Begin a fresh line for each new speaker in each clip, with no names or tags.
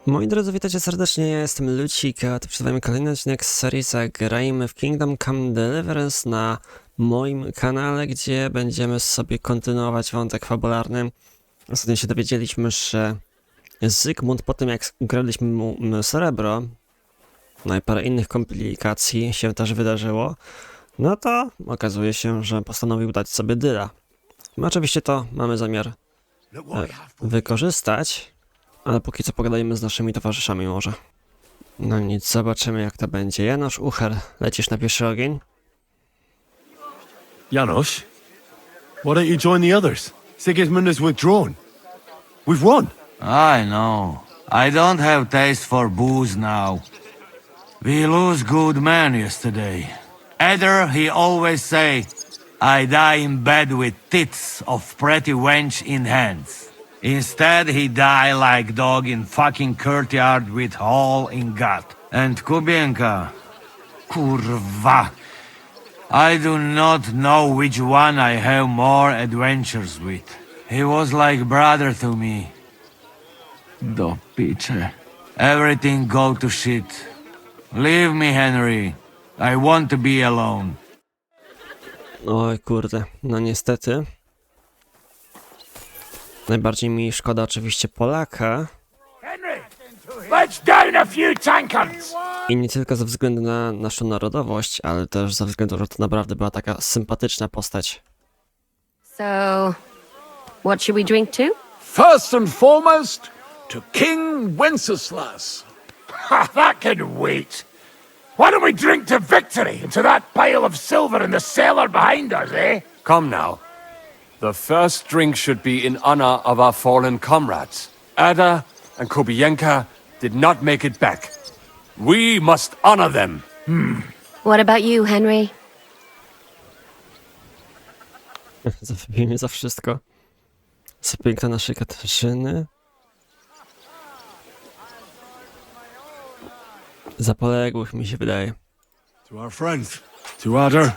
Moi drodzy, witajcie serdecznie, ja jestem Lucik, a to przed wami kolejny odcinek z serii Zagrajmy w Kingdome Come Deliverance na moim kanale, gdzie będziemy sobie kontynuować wątek fabularny. Ostatnio się dowiedzieliśmy, że Zygmunt po tym jak ukradliśmy mu srebro, no i parę innych komplikacji się też wydarzyło, no to okazuje się, że postanowił dać sobie dyla. My oczywiście to mamy zamiar wykorzystać. Ale póki co pogadajmy z naszymi towarzyszami może. No nic, zobaczymy jak to będzie. Janosz, Ucher, lecisz na pierwszy ogień?
Janos, why don't you join the others? Sigismund has withdrawn. We've won.
I know. I don't have taste for booze now. We lose good men yesterday. Either he always say, I die in bed with tits of pretty wench in hands. Instead, he die like dog in fucking courtyard with hole in gut. And Kubienka, kurwa. I do not know which one I have more adventures with. He was like brother to me. Do picze. Everything go to shit. Leave me, Henry. I want to be alone.
Oj kurde, no niestety. Najbardziej mi szkoda oczywiście Polaka.
Henry, let's down a few tankards.
I nie tylko ze względu na naszą narodowość, ale też ze względu, że to naprawdę była taka sympatyczna postać.
So, what should we drink to?
First and foremost, to King Wenceslas.
Ha, that can wait. Why don't we drink to victory and to that pile of silver in the cellar behind us, eh?
Come now. The first drink should be in honor of our fallen comrades. Ada and Kubienka did not make it back. We must honor them.
What about you, Henry?
Zabijmy za wszystko. Za piękna naszej Katarzyny. Za poległych mi się wydaje.
To our friends, to Ada,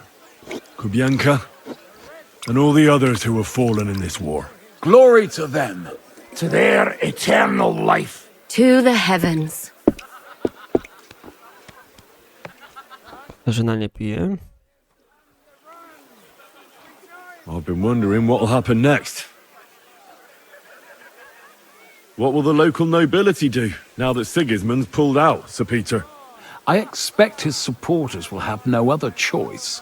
Kubienka, and all the others who have fallen in this war.
Glory to them.
To their eternal life.
To the heavens.
Katarzyna nie pije.
I've been wondering what will happen next. What will the local nobility do now that Sigismund's pulled out, Sir Peter?
I expect his supporters will have no other choice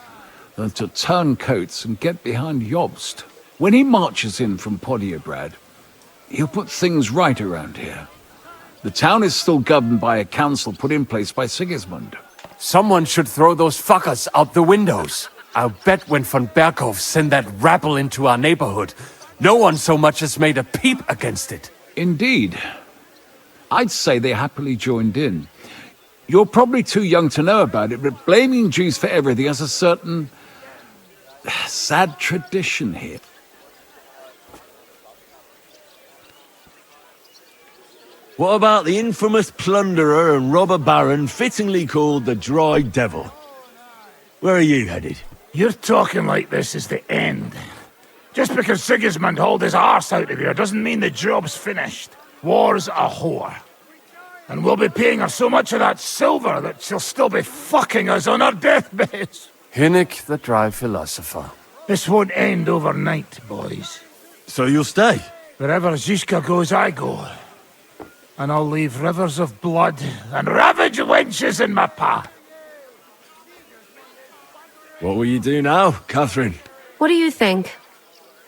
than to turn coats and get behind Jobst. When he marches in from Podiebrad, he'll put things right around here. The town is still governed by a council put in place by Sigismund.
Someone should throw those fuckers out the windows. I'll bet when von Berkhoff sent that rabble into our neighborhood, no one so much as made a peep against it.
Indeed. I'd say they happily joined in. You're probably too young to know about it, but blaming Jews for everything has a certain sad tradition here.
What about the infamous plunderer and robber baron fittingly called the Dry Devil? Where are you headed?
You're talking like this is the end. Just because Sigismund hauled his arse out of here doesn't mean the job's finished. War's a whore. And we'll be paying her so much of that silver that she'll still be fucking us on our deathbeds.
Hinnick, the dry philosopher.
This won't end overnight, boys.
So you'll stay?
Wherever Zizka goes, I go. And I'll leave rivers of blood and ravage wenches in my path.
What will you do now, Catherine?
What do you think?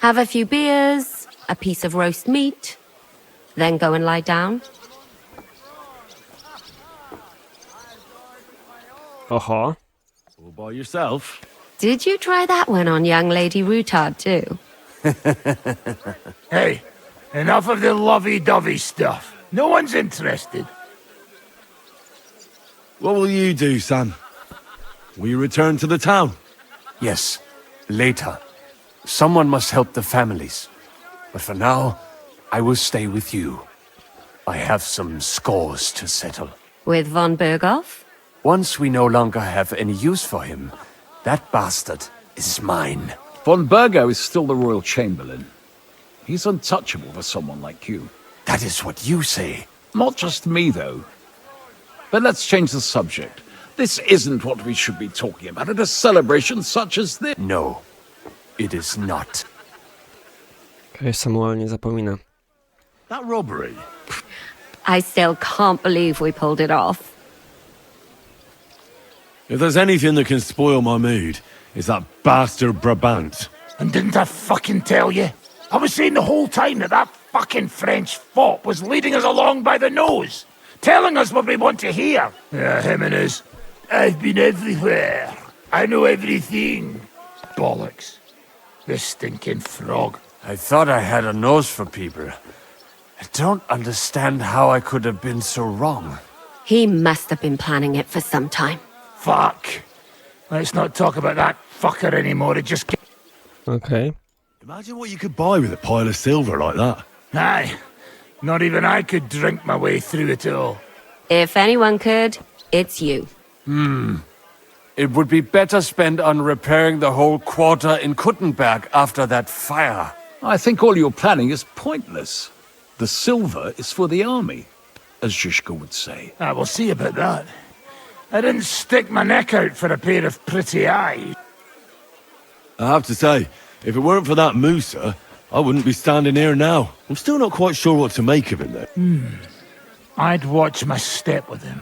Have a few beers, a piece of roast meat, then go and lie down?
Oho.
All by yourself?
Did you try that one on young Lady Routard too?
Hey, enough of the lovey-dovey stuff. No one's interested.
What will you do, Sam? Will you return to the town?
Yes, later. Someone must help the families. But for now, I will stay with you. I have some scores to settle.
With von Berghoff?
Once we no longer have any use for him, that bastard is mine.
Von Bergo is still the royal chamberlain. He's untouchable for someone like you.
That is what you say.
Not just me, though. But let's change the subject. This isn't what we should be talking about at a celebration such as this.
No, it is not.
Okej, Samuel nie zapomina.
That robbery.
I still can't believe we pulled it off.
If there's anything that can spoil my mood, it's that bastard Brabant.
And didn't I fucking tell you? I was saying the whole time that fucking French fop was leading us along by the nose, telling us what we want to hear. Yeah, him and his. I've been everywhere. I know everything. Bollocks. This stinking frog.
I thought I had a nose for people. I don't understand how I could have been so wrong.
He must have been planning it for some time.
Fuck. Let's not talk about that fucker anymore. It just...
Okej.
Imagine what you could buy with a pile of silver like that.
Aye. Not even I could drink my way through it all.
If anyone could, it's you.
It would be better spent on repairing the whole quarter in Kuttenberg after that fire.
I think all your planning is pointless. The silver is for the army, as Zizka would say.
I will see about that. I didn't stick my neck out for a pair of pretty eyes.
I have to say, if it weren't for that Musa, I wouldn't be standing here now. I'm still not quite sure what to make of him, though.
I'd watch my step with him.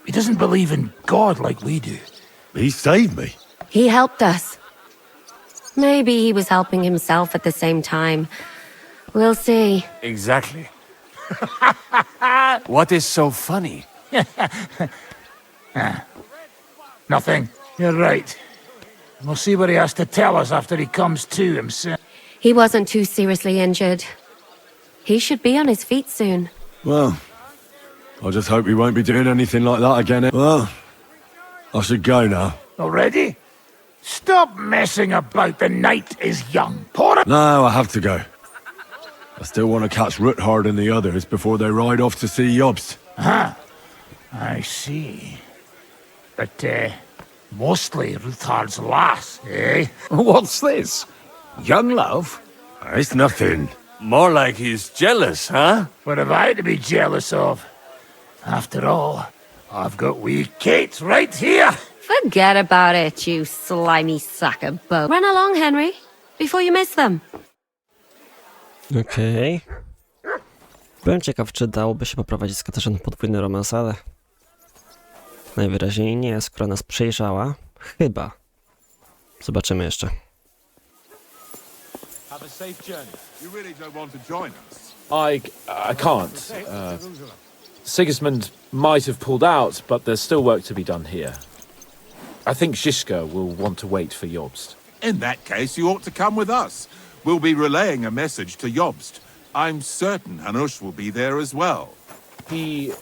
He doesn't believe in God like we do.
He saved me.
He helped us. Maybe he was helping himself at the same time. We'll see.
Exactly. What is so funny?
Nothing. You're right. We'll see what he has to tell us after he comes to himself.
He wasn't too seriously injured. He should be on his feet soon.
Well, I just hope he won't be doing anything like that again. Well, I should go now.
Already? Stop messing about. The night is young. Pour it.
No, I have to go. I still want to catch Ruthard and the others before they ride off to see Jobst.
I see. But, mostly Ruthard's lass, eh?
What's this? Young love?
It's nothing.
More like he's jealous, huh?
What have I to be jealous of? After all, I've got wee Kate right here.
Forget about it, you slimy sack of bones. Run along, Henry, before you miss them.
Okej. Byłem ciekaw, czy dałoby się poprowadzić z Katarzyną podwójny romans, ale najwyraźniej nie, skoro nas przejrzała. Chyba. Zobaczymy jeszcze.
Have a safe journey.
You really don't want to join us?
I can't. Sigismund might have pulled out, but there's still work to be done here. I think Zizka will want to wait for Jobst.
In that case, you ought to come with us. We'll be relaying a message to Jobst. I'm certain Hanush will be there as well.
He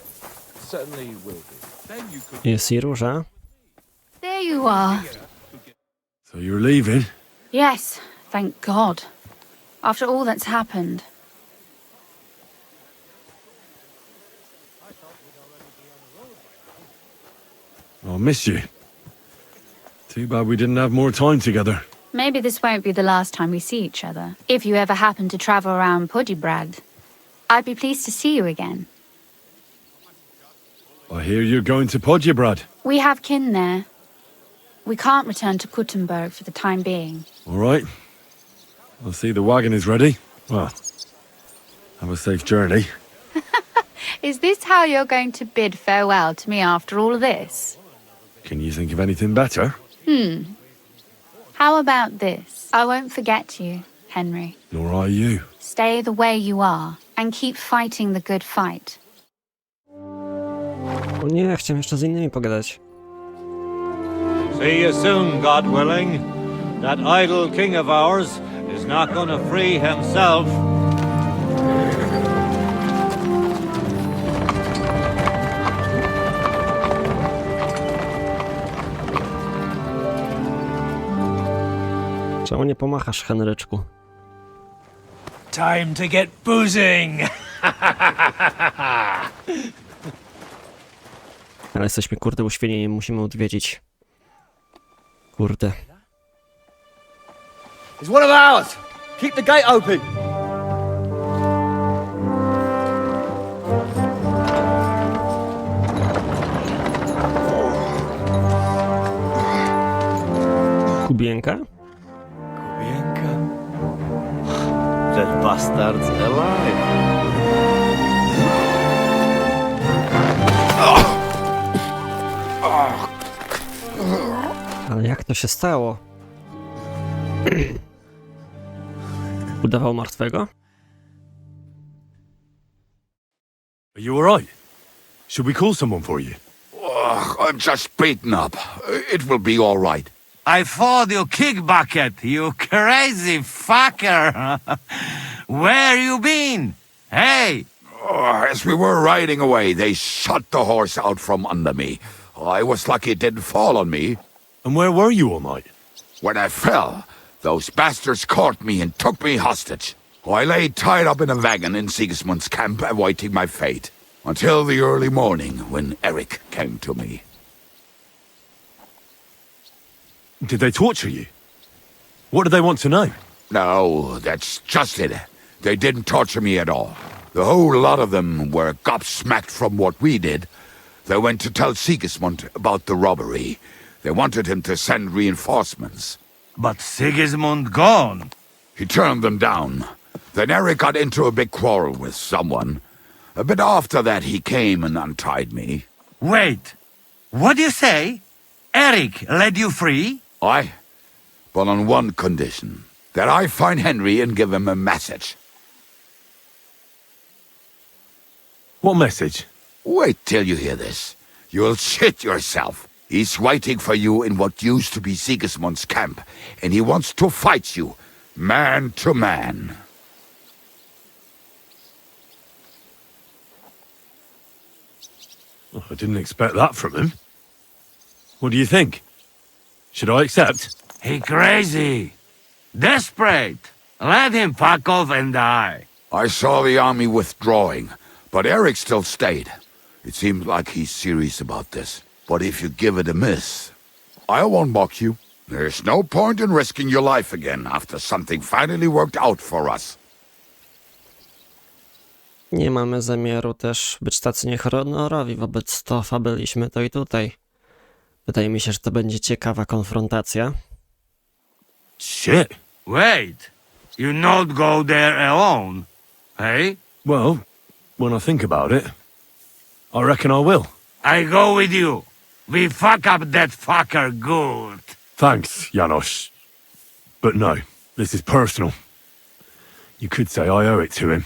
certainly will be.
Then you could...
Jest i róża.
There you are.
So you're leaving?
Yes, thank God. After all that's happened.
I'll miss you. Too bad we didn't have more time together.
Maybe this won't be the last time we see each other. If you ever happen to travel around Podjebrad, I'd be pleased to see you again.
I hear you're going to Podjebrad.
We have kin there. We can't return to Kuttenberg for the time being.
All right. I'll see the wagon is ready. Well, have a safe journey.
Is this how you're going to bid farewell to me after all of this?
Can you think of anything better?
How about this? I won't forget you, Henry.
Nor are you.
Stay the way you are and keep fighting the good fight.
O nie, chciałem jeszcze z innymi pogadać.
See you soon, God willing. That idle king of ours is not gonna free himself.
Czemu nie pomachasz, Henryczku?
Time to get boozing!
Ale jesteśmy kurde uświęceni, musimy odwiedzić. Kurde.
It's one of ours. Keep the gate open.
Kubienka?
Kubienka? That bastard's alive.
Ale jak to się stało? Udawał martwego?
Are you alright? Should we call someone for you?
I'm just beaten up. It will be all right.
I fought you kick bucket, you crazy fucker. Where you been? Hey!
As we were riding away, they shot the horse out from under me. I was lucky it didn't fall on me.
And where were you all night?
When I fell, those bastards caught me and took me hostage. I lay tied up in a wagon in Sigismund's camp awaiting my fate. Until the early morning, when Eric came to me.
Did they torture you? What did they want to know?
No, that's just it. They didn't torture me at all. The whole lot of them were gobsmacked from what we did. They went to tell Sigismund about the robbery. They wanted him to send reinforcements.
But Sigismund gone.
He turned them down. Then Eric got into a big quarrel with someone. A bit after that, he came and untied me.
Wait, what do you say? Eric led you free?
Aye, but on one condition. That I find Henry and give him a message.
What message?
Wait till you hear this. You'll shit yourself. He's waiting for you in what used to be Sigismund's camp, and he wants to fight you, man to man.
Oh, I didn't expect that from him. What do you think? Should I accept?
He crazy. Desperate. Let him fuck off and die.
I saw the army withdrawing, but Eric still stayed. It seems like he's serious about this. But if you give it a miss, I won't mock you. There's no point in risking your life again after something finally worked out for us.
Nie mamy zamiaru też być tacy niehonorowi wobec Tofa, byliśmy to i tutaj. Wydaje mi się, że to będzie ciekawa konfrontacja.
Shit.
Wait, you not go there alone, hey?
Well, when I think about it, I reckon I will.
I go with you. We fuck up that fucker good.
Thanks, Janos. But no, this is personal. You could say I owe it to him.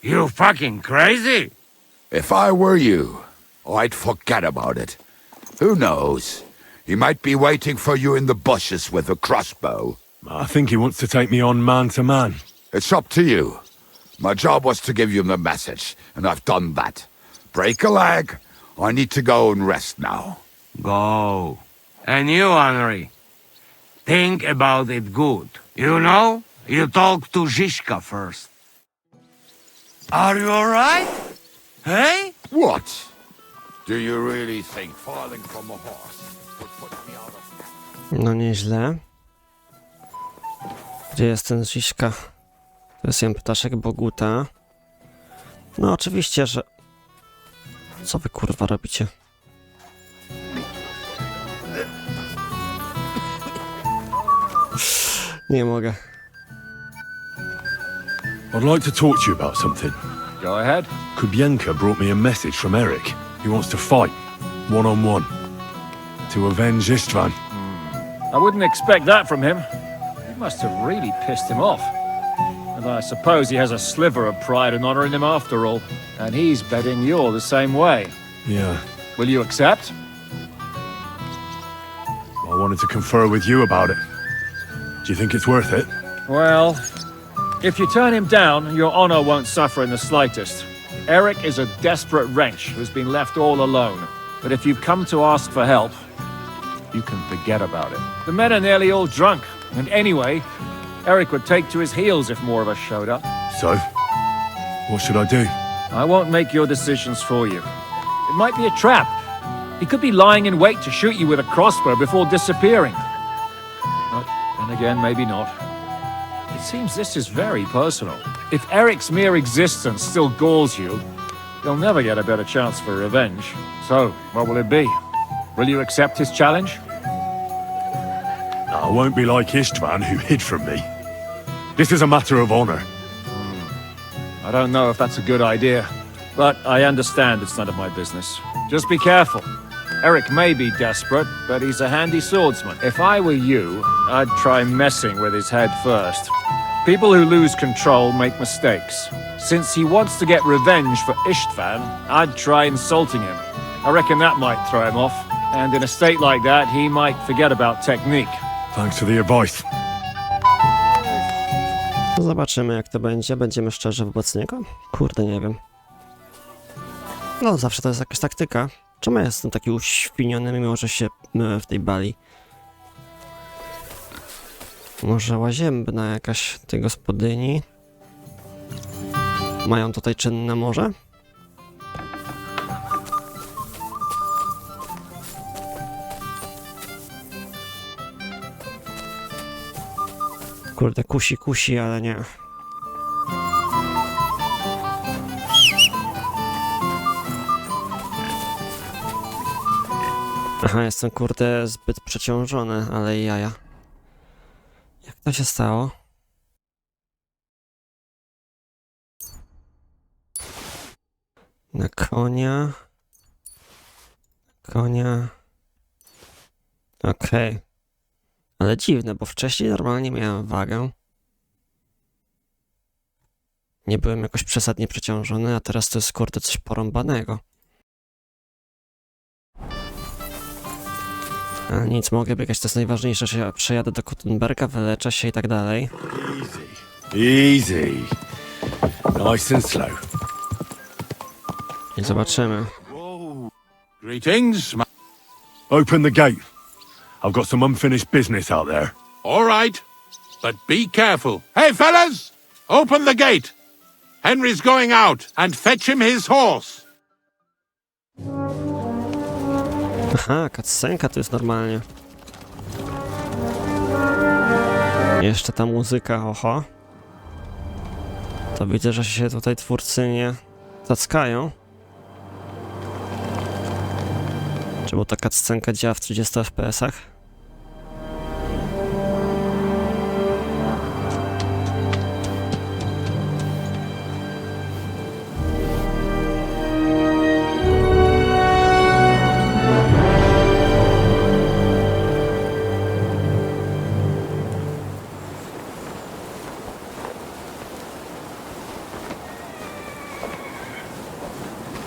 You fucking crazy?
If I were you, I'd forget about it. Who knows? He might be waiting for you in the bushes with a crossbow.
I think he wants to take me on man to man.
It's up to you. My job was to give you the message, and I've done that. Break a leg. I need to go and rest now.
Go. And you, Henry, think about it good. You know, you talk to Zizka first. Are you alright? Hey?
What? Do you really think falling from a horse would put me out of...
No nieźle. Gdzie jest ten Ziśka? To jest jen ptaszek Boguta. No oczywiście, że... Co wy kurwa robicie? Nie mogę.
I'd like to talk to you about something.
Go ahead.
Kubienka brought me a message from Eric. He wants to fight, one-on-one, to avenge Istvan.
I wouldn't expect that from him. You must have really pissed him off. And I suppose he has a sliver of pride and honor in him after all. And he's betting you're the same way.
Yeah,
Will you accept?
I wanted to confer with you about it. Do you think it's worth it?
Well, if you turn him down, your honor won't suffer in the slightest. Eric is a desperate wretch who's been left all alone. But if you've come to ask for help, you can forget about it. The men are nearly all drunk. And anyway, Eric would take to his heels if more of us showed up.
So, what should I do?
I won't make your decisions for you. It might be a trap. He could be lying in wait to shoot you with a crossbow before disappearing. But then again, maybe not. It seems this is very personal. If Eric's mere existence still galls you, you'll never get a better chance for revenge. So, what will it be? Will you accept his challenge?
I won't be like Istvan, who hid from me. This is a matter of honor.
I don't know if that's a good idea, but I understand it's none of my business. Just be careful. Eric may be desperate, but he's a handy swordsman. If I were you, I'd try messing with his head first. People who lose control make mistakes. Since he wants to get revenge for Istvan, I'd try insulting him. I reckon that might throw him off. And in a state like that, he might forget about technique.
Thanks for the advice.
Zobaczymy, jak to będzie. Będziemy szczerzy wobec niego? Kurde, nie wiem. No, zawsze to jest jakaś taktyka. Czemu ja jestem taki uświniony, mimo że się w tej bali? Może łazienna jakaś tej gospodyni? Mają tutaj czynne morze? Kurde, kusi, ale nie. Aha, jestem kurde zbyt przeciążony, ale jaja. Jak to się stało? Na konia. Okej. Ale dziwne, bo wcześniej normalnie miałem wagę. Nie byłem jakoś przesadnie przeciążony, a teraz to jest kurde coś porąbanego. Ale nic, mogę biegać, to jest najważniejsze, że ja przejadę do Kuttenberga, wyleczę się i tak dalej.
Easy. Nice and slow.
I zobaczymy.
Greetings.
Open the gate. I've got some unfinished business out there.
All right, but be careful. Hey, fellas! Open the gate. Henry's going out, and fetch him his horse.
Aha, cutscenka tu jest normalnie. Jeszcze ta muzyka, oho. To widzę, że się tutaj twórcy nie zackają. Czemu ta cutscenka działa w 30 FPS-ach?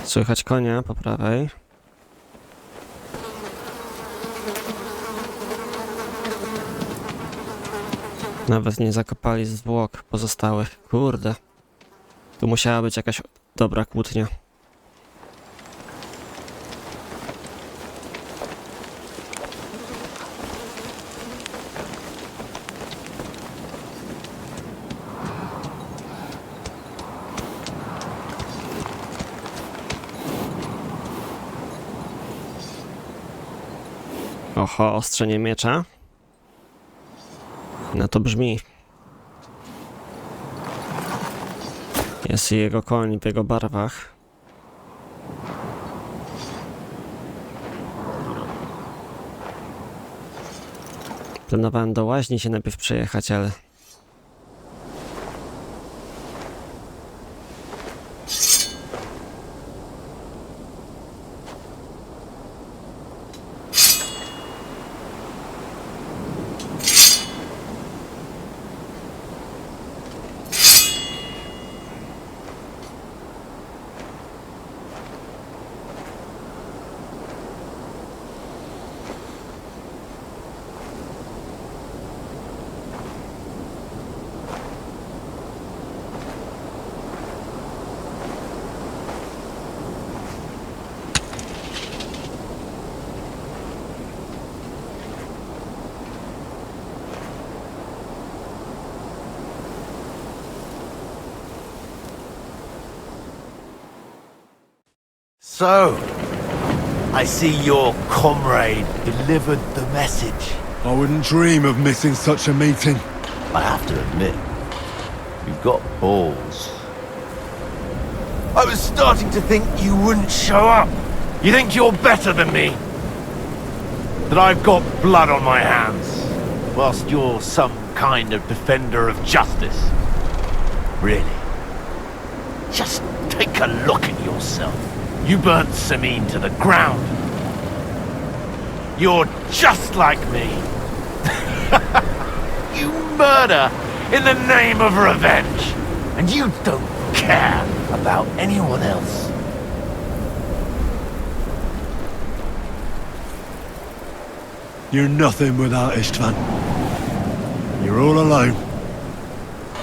Słychać konia po prawej. Nawet nie zakopali zwłok pozostałych. Kurde. Tu musiała być jakaś dobra kłótnia. Oho, ostrzenie miecza. No to brzmi. Jest jego koń w jego barwach. Planowałem do łaźni się najpierw przejechać, ale...
So, I see your comrade delivered the message.
I wouldn't dream of missing such a meeting.
I have to admit, you've got balls. I was starting to think you wouldn't show up. You think you're better than me? That I've got blood on my hands. whilst you're some kind of defender of justice. Really? Just take a look at yourself. You burnt Sameen to the ground. You're just like me. You murder in the name of revenge. And you don't care about anyone else.
You're nothing without Istvan. You're all alone.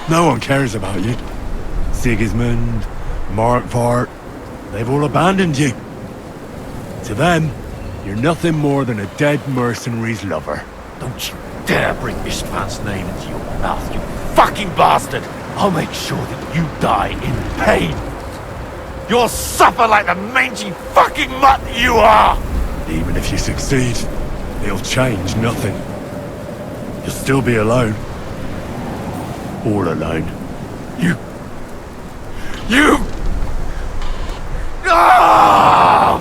No one cares about you. Sigismund, Markvart, they've all abandoned you. To them, you're nothing more than a dead mercenary's lover.
Don't you dare bring Istvan's name into your mouth, you fucking bastard! I'll make sure that you die in pain. You'll suffer like the mangy fucking mutt you are!
Even if you succeed, it'll change nothing. You'll still be alone. All alone. You...
Ah!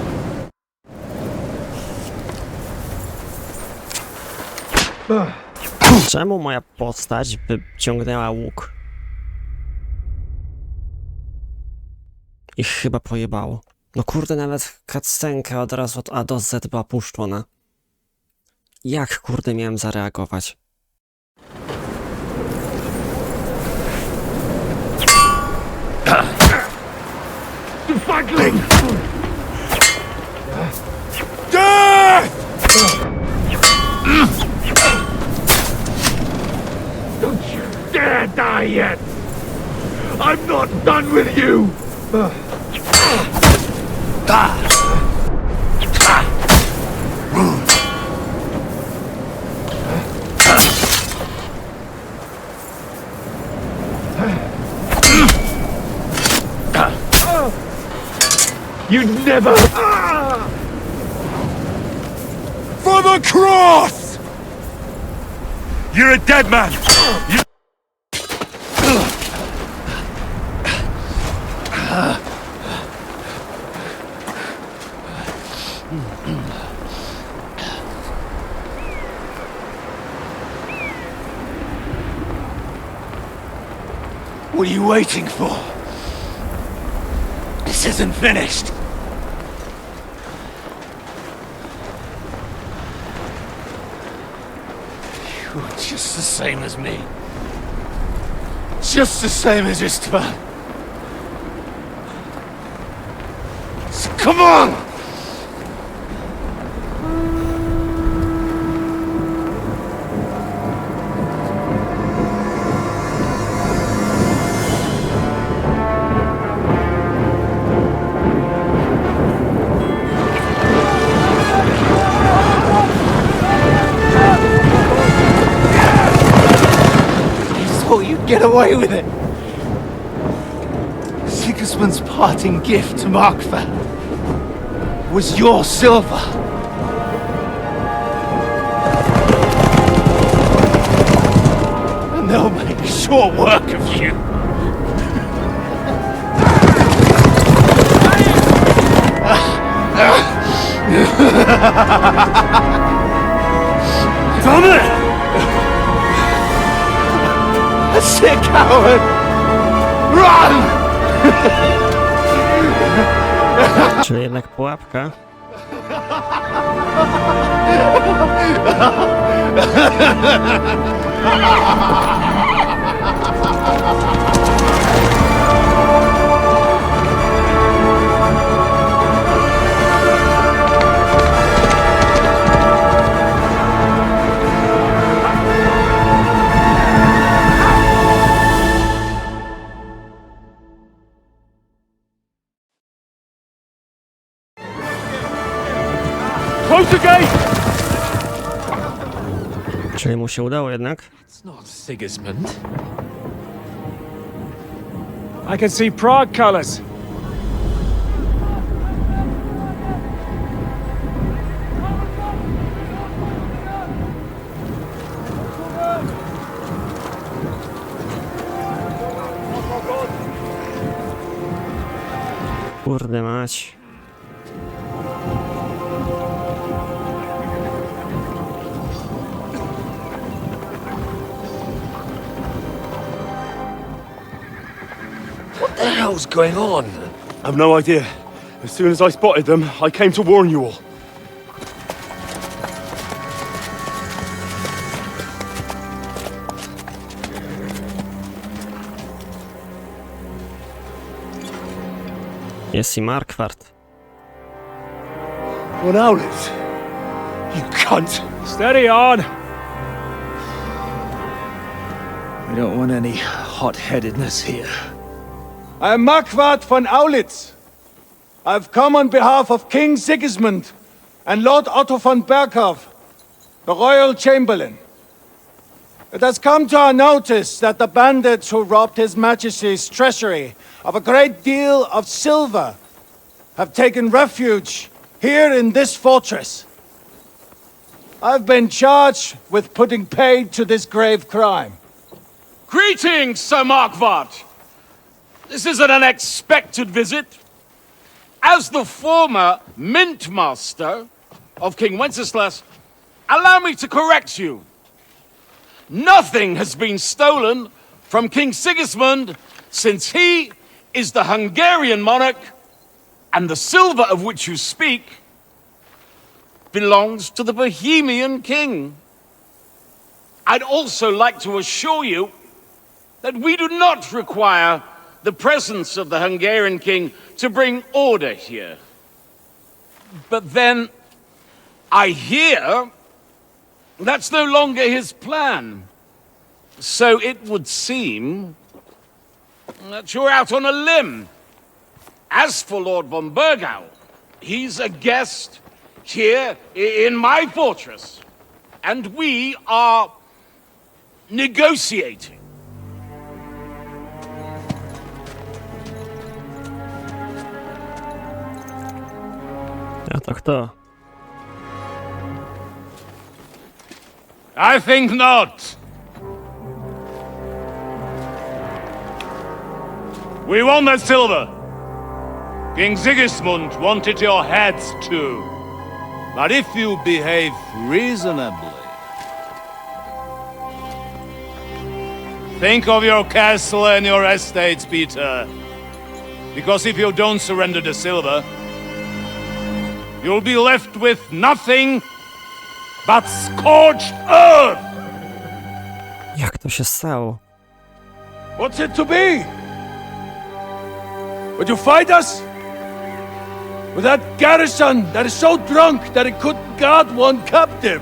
Czemu moja postać wyciągnęła łuk? Ich chyba pojebało. No kurde, nawet cutscenka od razu od A do Z była puszczona. Jak kurde miałem zareagować?
Fuckling! Death! Don't you dare die yet! I'm not done with you! You'd never...
For the cross! You're a dead man! You...
What are you waiting for? This isn't finished. You're just the same as me. Just the same as Istvan. So come on! Get away with it! Sigismund's parting gift to Markvart was your silver. And they'll make short work of you. Damn it! Sick coward! Run!
Czyli jednak pułapka.
Close the gate!
Czyli mu się udało jednak.
It's not Sigismund. I can see Prague colors.
Kurde mać.
the hell's going on?
I've no idea. As soon as I spotted them, I came to warn you all.
Jest i Markwart.
What owlets? You cunt!
Steady on!
We don't want any hot-headedness here.
I am Markwart von Aulitz. I've come on behalf of King Sigismund and Lord Otto von Berghoff, the royal chamberlain. It has come to our notice that the bandits who robbed His Majesty's treasury of a great deal of silver have taken refuge here in this fortress. I've been charged with putting paid to this grave crime.
Greetings, Sir Markwart! This is an unexpected visit. As the former Mint Master of King Wenceslas, allow me to correct you. Nothing has been stolen from King Sigismund since he is the Hungarian monarch, and the silver of which you speak belongs to the Bohemian king. I'd also like to assure you that we do not require the presence of the Hungarian king to bring order here. But then, I hear that's no longer his plan. So it would seem that you're out on a limb. As for Lord von Bergau, he's a guest here in my fortress, and we are negotiating.
A to kto?
I think not. We want that silver. King Sigismund wanted your heads too. But if you behave reasonably, think of your castle and your estates, Peter. Because if you don't surrender the silver, you'll be left with nothing but scorched earth!
Jak to się stało?
What's it to be? Would you fight us? With that garrison that is so drunk that it couldn't guard one captive?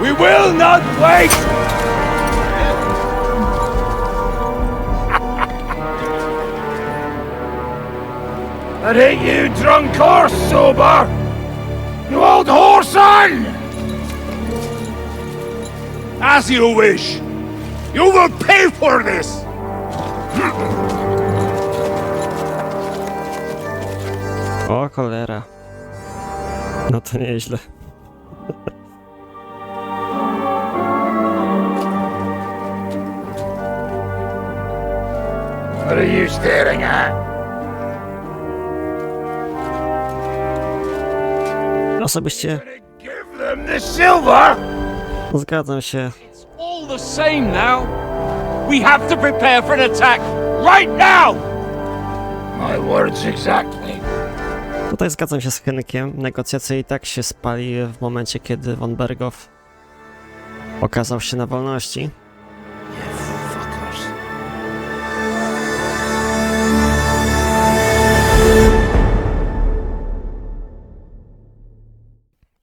We will not wait!
That ain't you, drunk or sober! You old whoreson!
As you wish. You will pay for this!
O cholera. No to nieźle.
What are you staring at?
Osobiście
Give them the silver!
zgadzam się.
All the same now. We have to prepare for an attack right now!
My words exactly.
Tutaj zgadzam się z Henrykiem. Negocjacje i tak się spali w momencie, kiedy von Berghoff okazał się na wolności.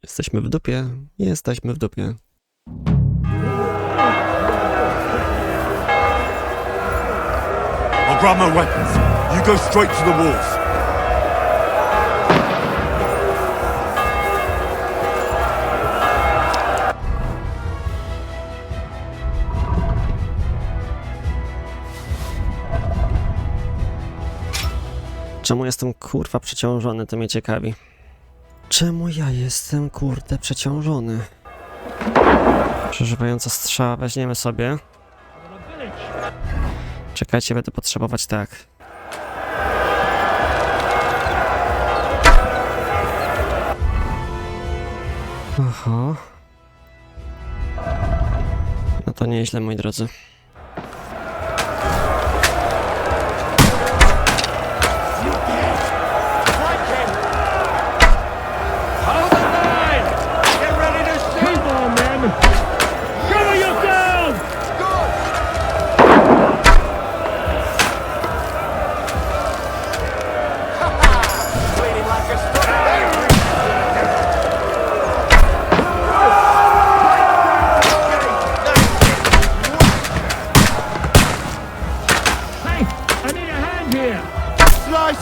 Jesteśmy w dupie. Jesteśmy w dupie.
I'll grab my weapons. You go straight to the walls.
Czemu jestem kurwa przeciążony, to mnie ciekawi. Czemu ja jestem kurde przeciążony? Przeżywająca strzała weźmiemy sobie. Czekajcie, będę potrzebować tak. Aha. No to nieźle, moi drodzy.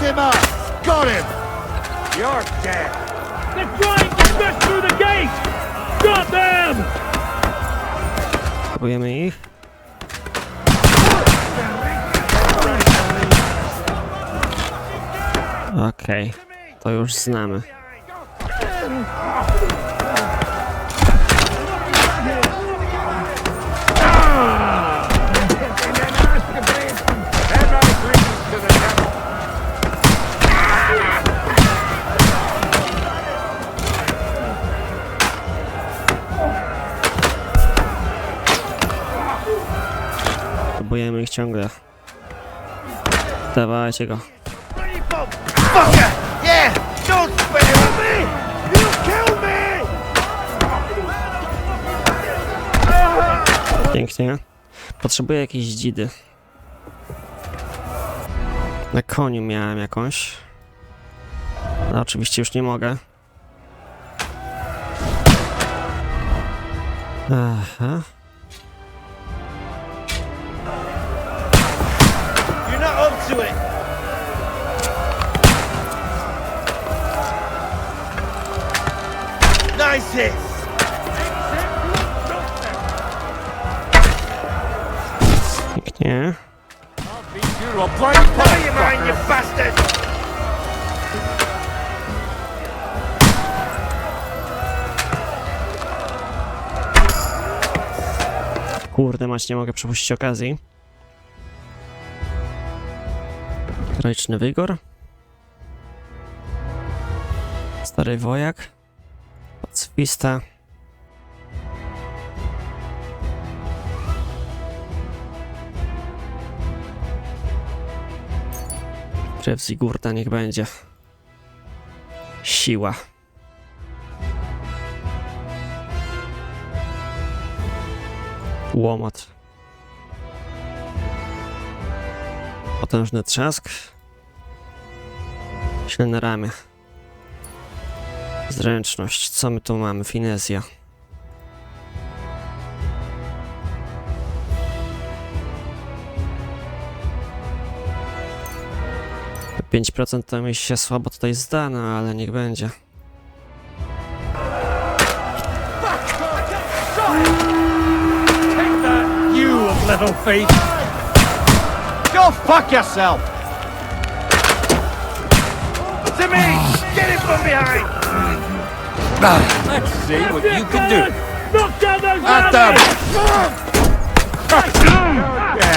him up! Got him!
You're dead.
They're trying to smash through the gate! Got them!
Próbujemy ich. Okej, to już znamy. Próbujemy ich ciągle. Dawajcie go.
Fucker! Yeah! Don't spare me! You kill me!
Pięknie. Potrzebuję jakiejś dzidy. Na koniu miałem jakąś. No oczywiście już nie mogę. Aha.
You're not up to it! Nice hits!
Pięknie.
Now you mind, you bastard!
Kurde mać, nie mogę przepuścić okazji. Heroiczny wygór. Stary wojak. Pacyfista. Krew Zigurda niech będzie. Siła. Łomot. Potężny trzask. Silne ramię. Zręczność. Co my tu mamy? Finezja. Na 5% to mi się słabo tutaj zda, no ale niech będzie.
You of little feet! Go fuck yourself! To me! Get him from behind!
Let's see what you can do.
Knock down those
At them!
enemies!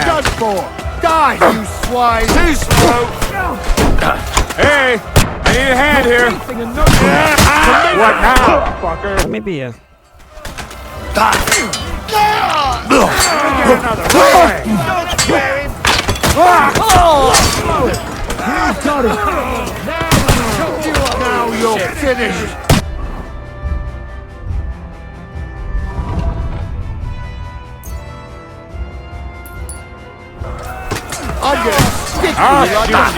Done for! Die, you swine! Too slow!
Hey, I need a hand here. What now, fucker?
To mnie bije.
Don't spare him! Now you're finished! I'm gonna stick you like that!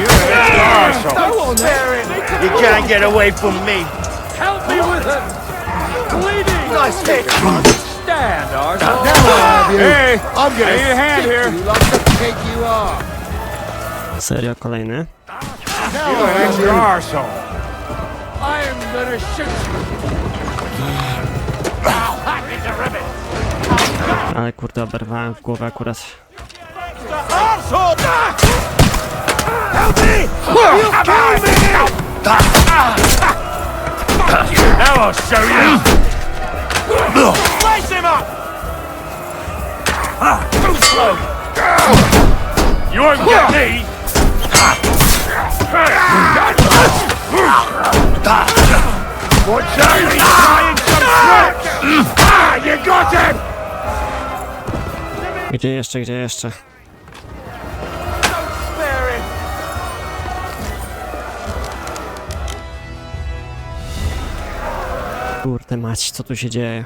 Don't spare him! You can't get away from me!
Help me with him! Bleeding!
Nice hit!
Stand, arsehole!
Hey,
I'm gonna
I need a hand
stick
here.
you like the pig you are!
Serio kolejny.
Extra arsehole.
I am gonna shoot you!
Ale kurde, oberwałem w głowę akurat.
Arsehole! Help me! You kill me!
Now I'll show you.
Slice him up!
Too slow. You won't get me.
Watch out! He's trying some tricks! Ah, you got him!
Gdzie jeszcze, gdzie jeszcze?
Don't spare him!
Kurde mać, co tu się dzieje?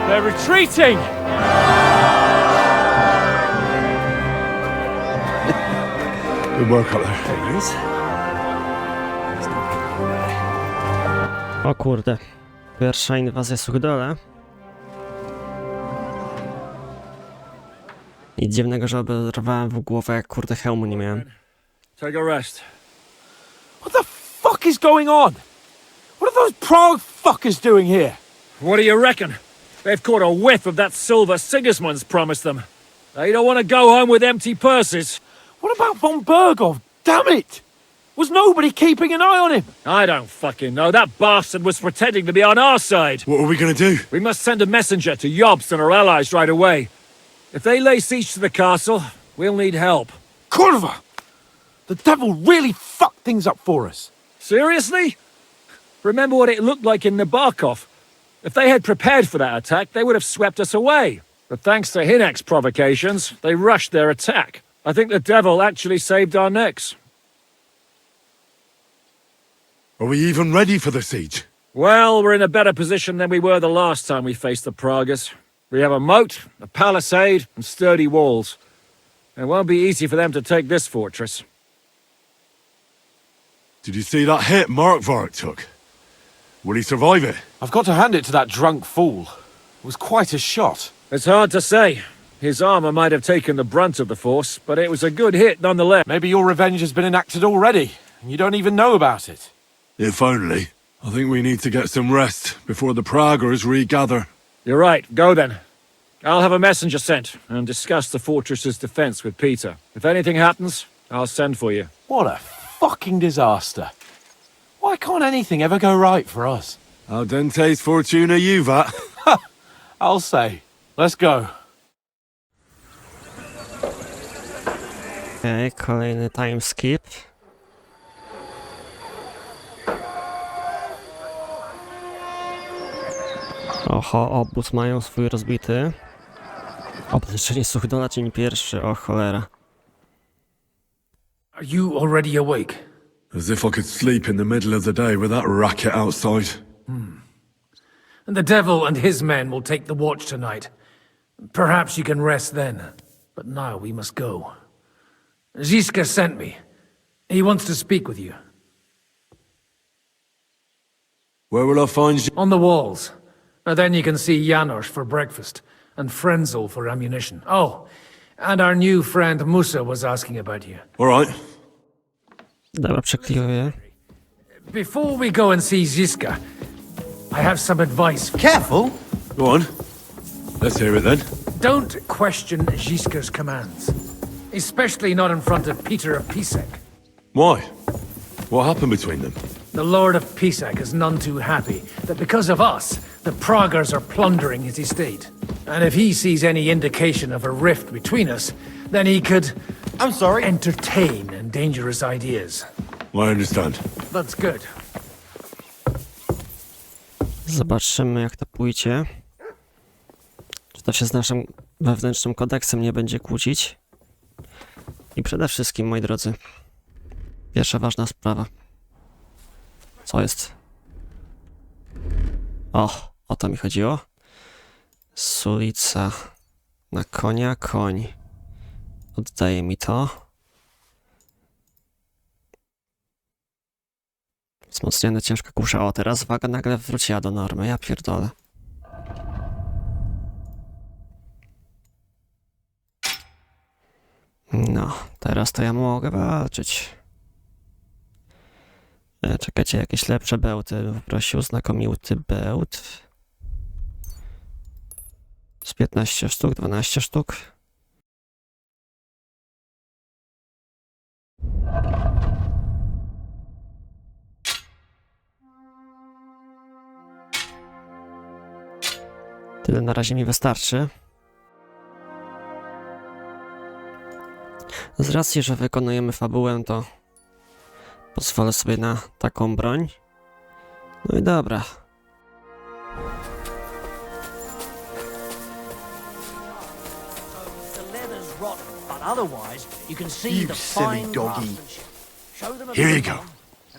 They're retreating!
Good work up there.
O kurde. Pierwsza inwazja Suchdole. I dziwnego, że oberwałem w głowę, jak kurde hełmu nie miałem.
Take a rest.
What the fuck is going on? What are those Prague fuckers doing here?
What do you reckon? They've caught a whiff of that silver Sigismund's promised them. They don't want to go home with empty purses.
What about von Bergov? Damn it! Was nobody keeping an eye on him?
I don't fucking know. That bastard was pretending to be on our side.
What are we gonna do?
We must send a messenger to Jobst and our allies right away. If they lay siege to the castle, we'll need help.
Kurva! The devil really fucked things up for us.
Seriously? Remember what it looked like in Nabokov. If they had prepared for that attack, they would have swept us away. But thanks to Hinek's provocations, they rushed their attack. I think the devil actually saved our necks.
Are we even ready for the siege?
Well, we're in a better position than we were the last time we faced the Pragas. We have a moat, a palisade, and sturdy walls. It won't be easy for them to take this fortress.
Did you see that hit Markvark took? Will he survive it?
I've got to hand it to that drunk fool. It was quite a shot.
It's hard to say. His armor might have taken the brunt of the force, but it was a good hit nonetheless.
Maybe your revenge has been enacted already, and you don't even know about it.
If only. I think we need to get some rest before the Praggers regather.
You're right. Go then. I'll have a messenger sent and discuss the fortress's defense with Peter. If anything happens, I'll send for you.
What a fucking disaster. Why can't anything ever go right for us?
Al dente's fortuna juvat.
I'll say. Let's go.
Okej, kolejny time skip. Oho, obóz mają swój rozbity. Obleczenie Suchdola, dzień pierwszy, o cholera.
Are you already awake?
As if I could sleep in the middle of the day with that racket outside.
And the devil and his men will take the watch tonight. Perhaps you can rest then. But now we must go. Ziska sent me. He wants to speak with you.
Where will I find you?
On the walls. And then you can see Janos for breakfast, and Frenzel for ammunition. Oh, and our new friend Musa was asking about you.
All right.
Dobra, przeklijuję.
Before we go and see Ziska, I have some advice.
Careful!
Go on. Let's hear it then.
Don't question Ziska's commands. Especially not in front of Peter of Pisek.
Why? What happened between them?
The Lord of Pisek is none too happy that because of us, the Praggers are plundering his estate. And if he sees any indication of a rift between us, then he could...
I'm sorry?
Entertain dangerous ideas.
I understand.
That's good.
Zobaczymy, jak to pójdzie. Czy to się z naszym wewnętrznym kodeksem nie będzie kłócić. I przede wszystkim, moi drodzy, pierwsza ważna sprawa. Co jest? O to mi chodziło. Sulica na konia, koń. Oddaje mi to. Wzmocnione ciężka kusza. O, teraz waga nagle wróciła do normy. Ja pierdolę. No, teraz to ja mogę walczyć. Czekajcie, jakieś lepsze bełty. Poprosił znakomity bełt. Z 15 sztuk, 12 sztuk. Tyle na razie mi wystarczy. Z racji, że wykonujemy fabułę, to pozwolę sobie na taką broń. No i dobra.
You silly doggy. Here you go.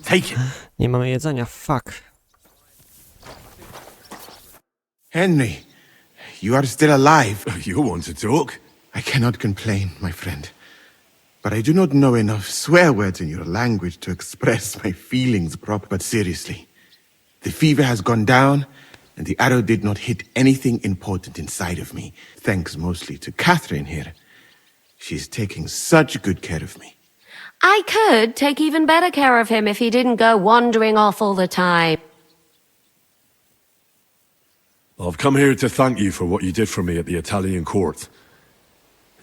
Take it.
Nie mamy jedzenia, fuck.
Henry, you are still alive.
You want to talk?
I cannot complain, my friend. But I do not know enough swear words in your language to express my feelings properly. But seriously, The fever has gone down, and the arrow did not hit anything important inside of me, thanks mostly to Catherine here. She's taking such good care of me.
I could take even better care of him if he didn't go wandering off all the time.
I've come here to thank you for what you did for me at the Italian court.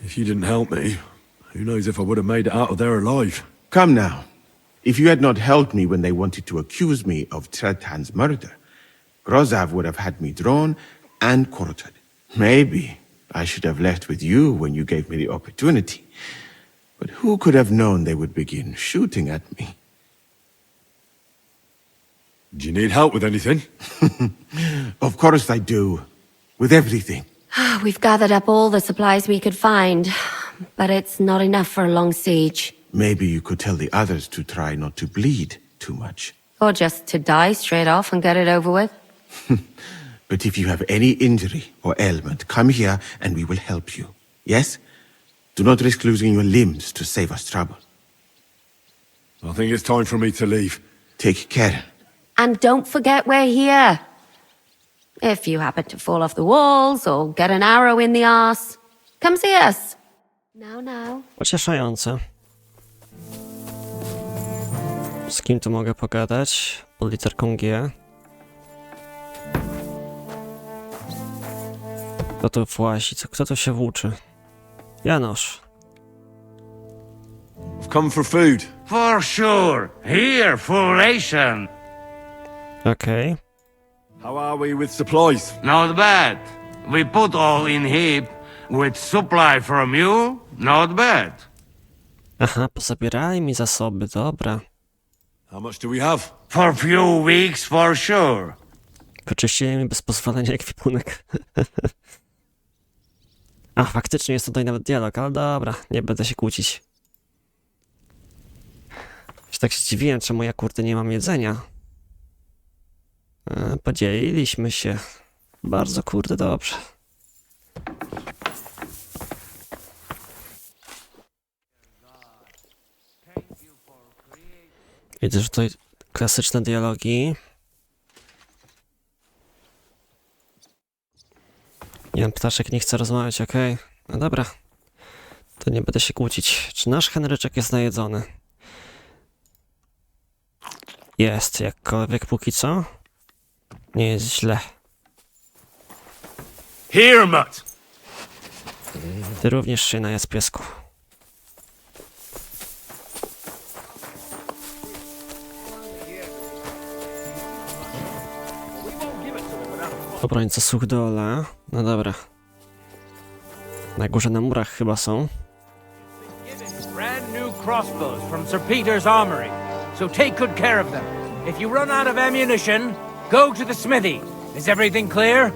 If you didn't help me, who knows if I would have made it out of there alive.
Come now. If you had not helped me when they wanted to accuse me of Tretan's murder, Grozav would have had me drawn and quartered. Maybe I should have left with you when you gave me the opportunity. But who could have known they would begin shooting at me?
Do you need help with anything?
Of course I do. With everything.
We've gathered up all the supplies we could find, but it's not enough for a long siege.
Maybe you could tell the others to try not to bleed too much.
Or just to die straight off and get it over with.
But if you have any injury or ailment, come here and we will help you. Yes? Do not risk losing your limbs to save us trouble.
I think it's time for me to leave.
Take care.
And don't forget we're here. If you happen to fall off the walls or get an arrow in the arse, come see us. Now.
Pocieszające. Z kim tu mogę pogadać? Pod literką G. Kto tu włazi? Kto tu się włóczy? Janosz.
I've come for food.
For sure. Here, full ration.
Okej.
How are we with supplies?
Not bad. We put all in heap. With supply from you, not bad.
Aha, pozabierali mi zasoby, dobra.
How much do we have?
For few weeks, for sure.
Oczyścili mi bez pozwolenia ekwipunek. A, faktycznie jest tutaj nawet dialog, ale dobra, nie będę się kłócić. Już tak się dziwiłem, czemu ja kurde nie mam jedzenia. Podzieliliśmy się. Bardzo kurde dobrze. Widzę, że tutaj klasyczne dialogi. Jan Ptaszek nie chce rozmawiać, okej. No dobra. To nie będę się kłócić. Czy nasz Henryczek jest najedzony? Jest, jakkolwiek póki co. Nie jest źle.
Here, Mutt.
Ty również się najedz, piesku. Obrońca Suchdola. No dobra. Na górze na murach chyba są.
Brand new crossbows from Sir Peter's armory. So take good care of them. If you run out of ammunition, go to the smithy. Is everything clear?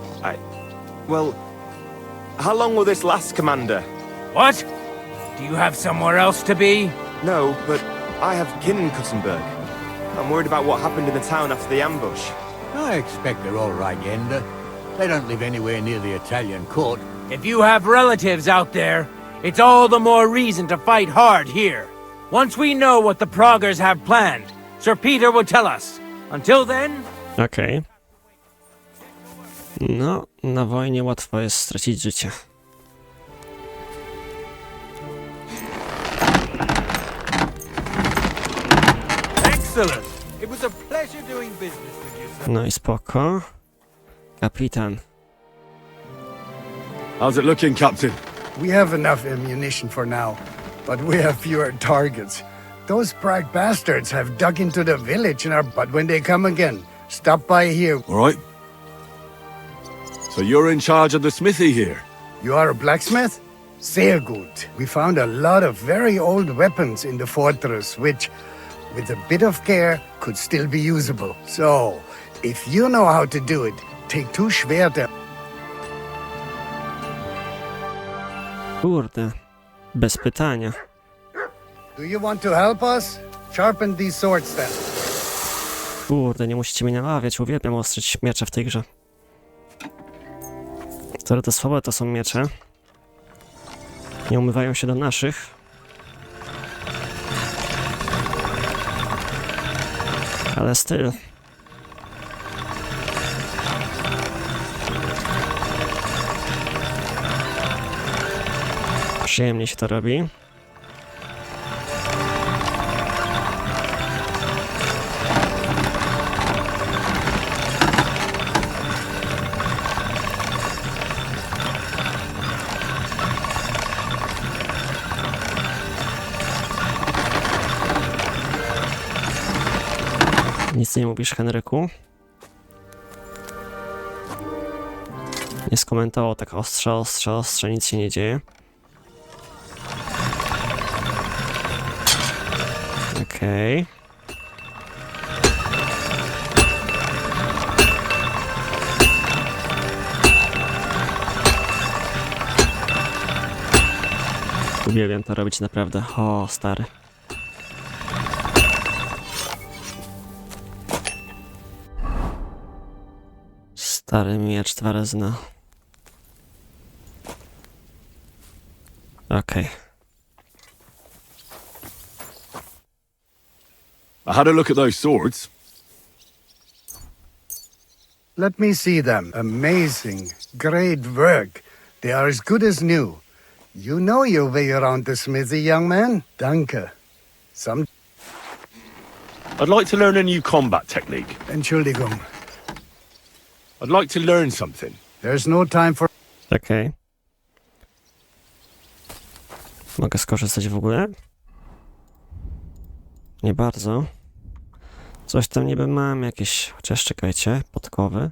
Well, how long will this last, Commander?
What? Do you have somewhere else to be?
No, but I have kin in Kuttenberg. I'm worried about what happened in the town after the ambush.
I expect they're all right, Yenda. They don't live anywhere near the Italian court.
If you have relatives out there, it's all the more reason to fight hard here. Once we know what the Proggers have planned, Sir Peter will tell us. Until then...
Okej. No, na wojnie łatwo jest stracić życie.
Excellent. It was a pleasure doing business with you, sir.
No i spoko. Kapitan.
How's it looking, Captain?
We have enough ammunition for now, but we have fewer targets. Those Prague bastards have dug into the village but when they come again, stop by here.
All right. So you're in charge of the smithy here?
You are a blacksmith? Sehr gut. We found a lot of very old weapons in the fortress, which, with a bit of care, could still be usable. So, if you know how to do it, take 2 Schwerter.
Kurde. Bez pytania.
Do you want to help us? Sharpen these swords then.
Kurde, nie musicie mnie namawiać. Uwielbiam ostrzyć miecze w tej grze. Które te słabe to są miecze. Nie umywają się do naszych. Ale styl. Przyjemnie się to robi. Nic nie mówisz, Henryku? Nie skomentował tak ostrze, nic się nie dzieje. Okej. Uwielbiam to robić naprawdę. O, stary. Stary miecz, 2 razy na. Okej.
I had a look at those swords.
Let me see them. Amazing. Great work. They are as good as new. You know your way around the smithy, young man. Danke. Some...
I'd like to learn a new combat technique.
Entschuldigung.
I'd like to learn something.
There's no time for...
Okej. Mogę skorzystać w ogóle? Nie bardzo. Coś tam niby mam, jakieś... Chociaż czekajcie, podkowy.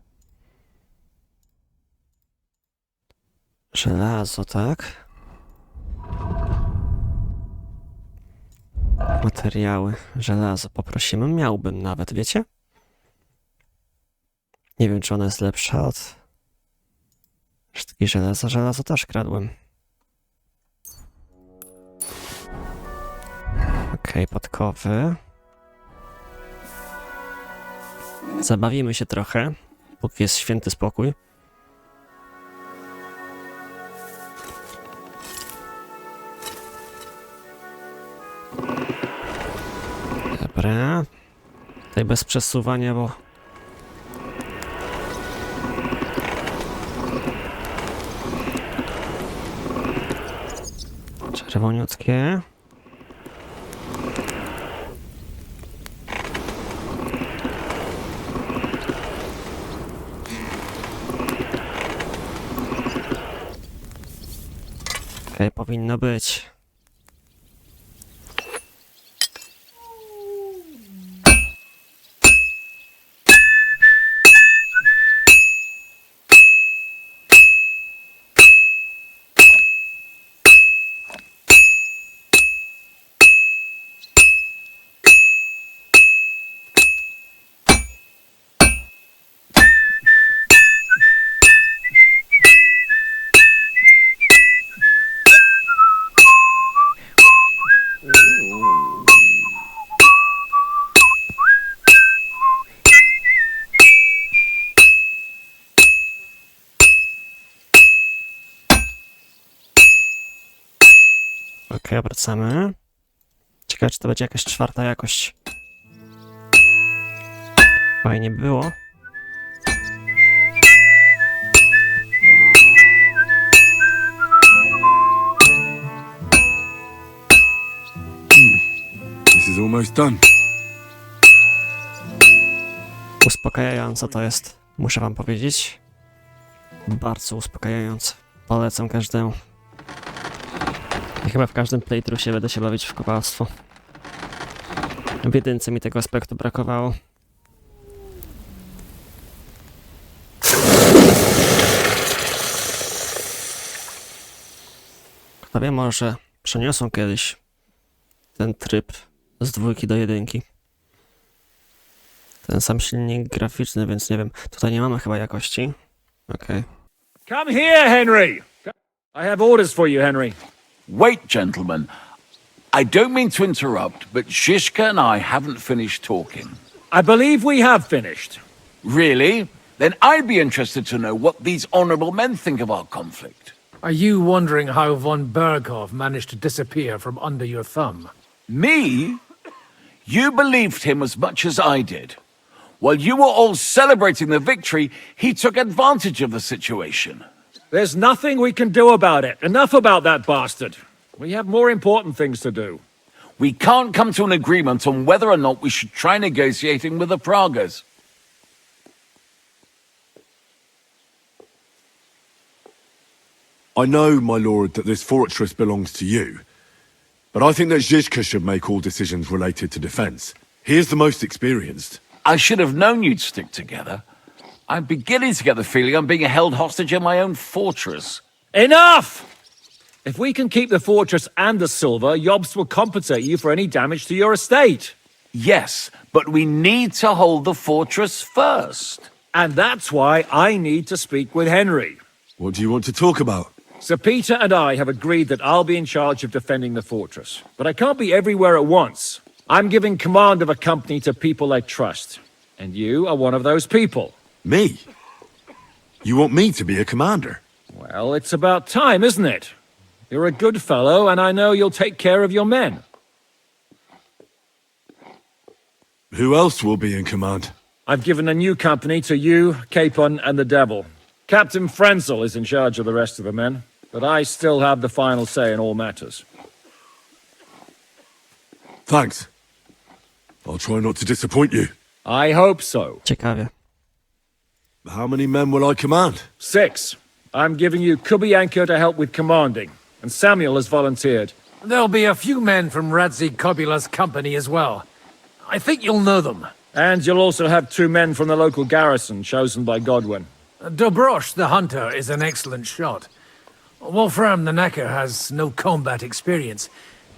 Żelazo, tak? Materiały, żelazo poprosimy. Miałbym nawet, wiecie? Nie wiem, czy ona jest lepsza od... Sztuki żelaza. Żelazo też kradłem. Okej, podkowy. Zabawimy się trochę, póki jest święty spokój. Dobra. Tutaj bez przesuwania, bo... Czerwoniutkie. Okej, powinno być. Okej, obracamy. Ciekawe, czy to będzie jakaś 4. jakość. Fajnie było.
This is almost done.
Uspokajające to jest, muszę wam powiedzieć. Bardzo uspokajające. Polecam każdemu. I chyba w każdym playthrough będę się bawić w kopalstwo. W jedynce mi tego aspektu brakowało. Kto wie, może przeniosą kiedyś ten tryb z 2 do 1. Ten sam silnik graficzny, więc nie wiem. Tutaj nie mamy chyba jakości. Okej.
Come here, Henry! I have orders for you, Henry.
Wait, gentlemen. I don't mean to interrupt, but Shishka and I haven't finished talking.
I believe we have finished.
Really? Then I'd be interested to know what these honorable men think of our conflict.
Are you wondering how von Berghoff managed to disappear from under your thumb?
Me? You believed him as much as I did. While you were all celebrating the victory, he took advantage of the situation.
There's nothing we can do about it. Enough about that bastard. We have more important things to do.
We can't come to an agreement on whether or not we should try negotiating with the Pragas.
I know, my lord, that this fortress belongs to you. But I think that Zizka should make all decisions related to defense. He is the most experienced.
I should have known you'd stick together. I'm beginning to get the feeling I'm being held hostage in my own fortress.
Enough! If we can keep the fortress and the silver, Jobst will compensate you for any damage to your estate.
Yes, but we need to hold the fortress first.
And that's why I need to speak with Henry.
What do you want to talk about?
Sir Peter and I have agreed that I'll be in charge of defending the fortress. But I can't be everywhere at once. I'm giving command of a company to people I trust. And you are one of those people.
Me? You want me to be a commander?
Well, it's about time, isn't it? You're a good fellow, and I know you'll take care of your men.
Who else will be in command?
I've given a new company to you, Capon, and the Devil. Captain Frenzel is in charge of the rest of the men, but I still have the final say in all matters.
Thanks. I'll try not to disappoint you.
I hope so.
Ciekawie.
How many men will I command?
6. I'm giving you Kubienka to help with commanding, and Samuel has volunteered.
There'll be a few men from Radzi Kobula's company as well. I think you'll know them.
And you'll also have 2 men from the local garrison chosen by Godwin.
Dobrosh, the hunter, is an excellent shot. Wolfram the Knacker has no combat experience,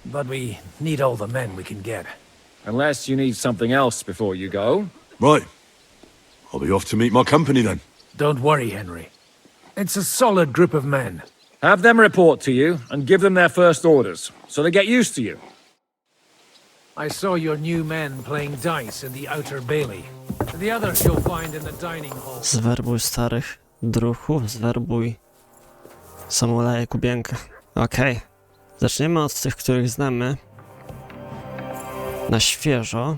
but we need all the men we can get.
Unless you need something else before you go.
Right. I'll be off to meet my company then.
Don't worry, Henry. It's a solid group of men.
Have them report to you, and give them their first orders, so they get used to you.
I saw your new men playing dice in the outer bailey. The others you'll find in the dining hall.
Zwerbuj starych druchów, zwerbuj Samuela i Kubienkę. Okej. Zaczniemy od tych, których znamy. Na świeżo.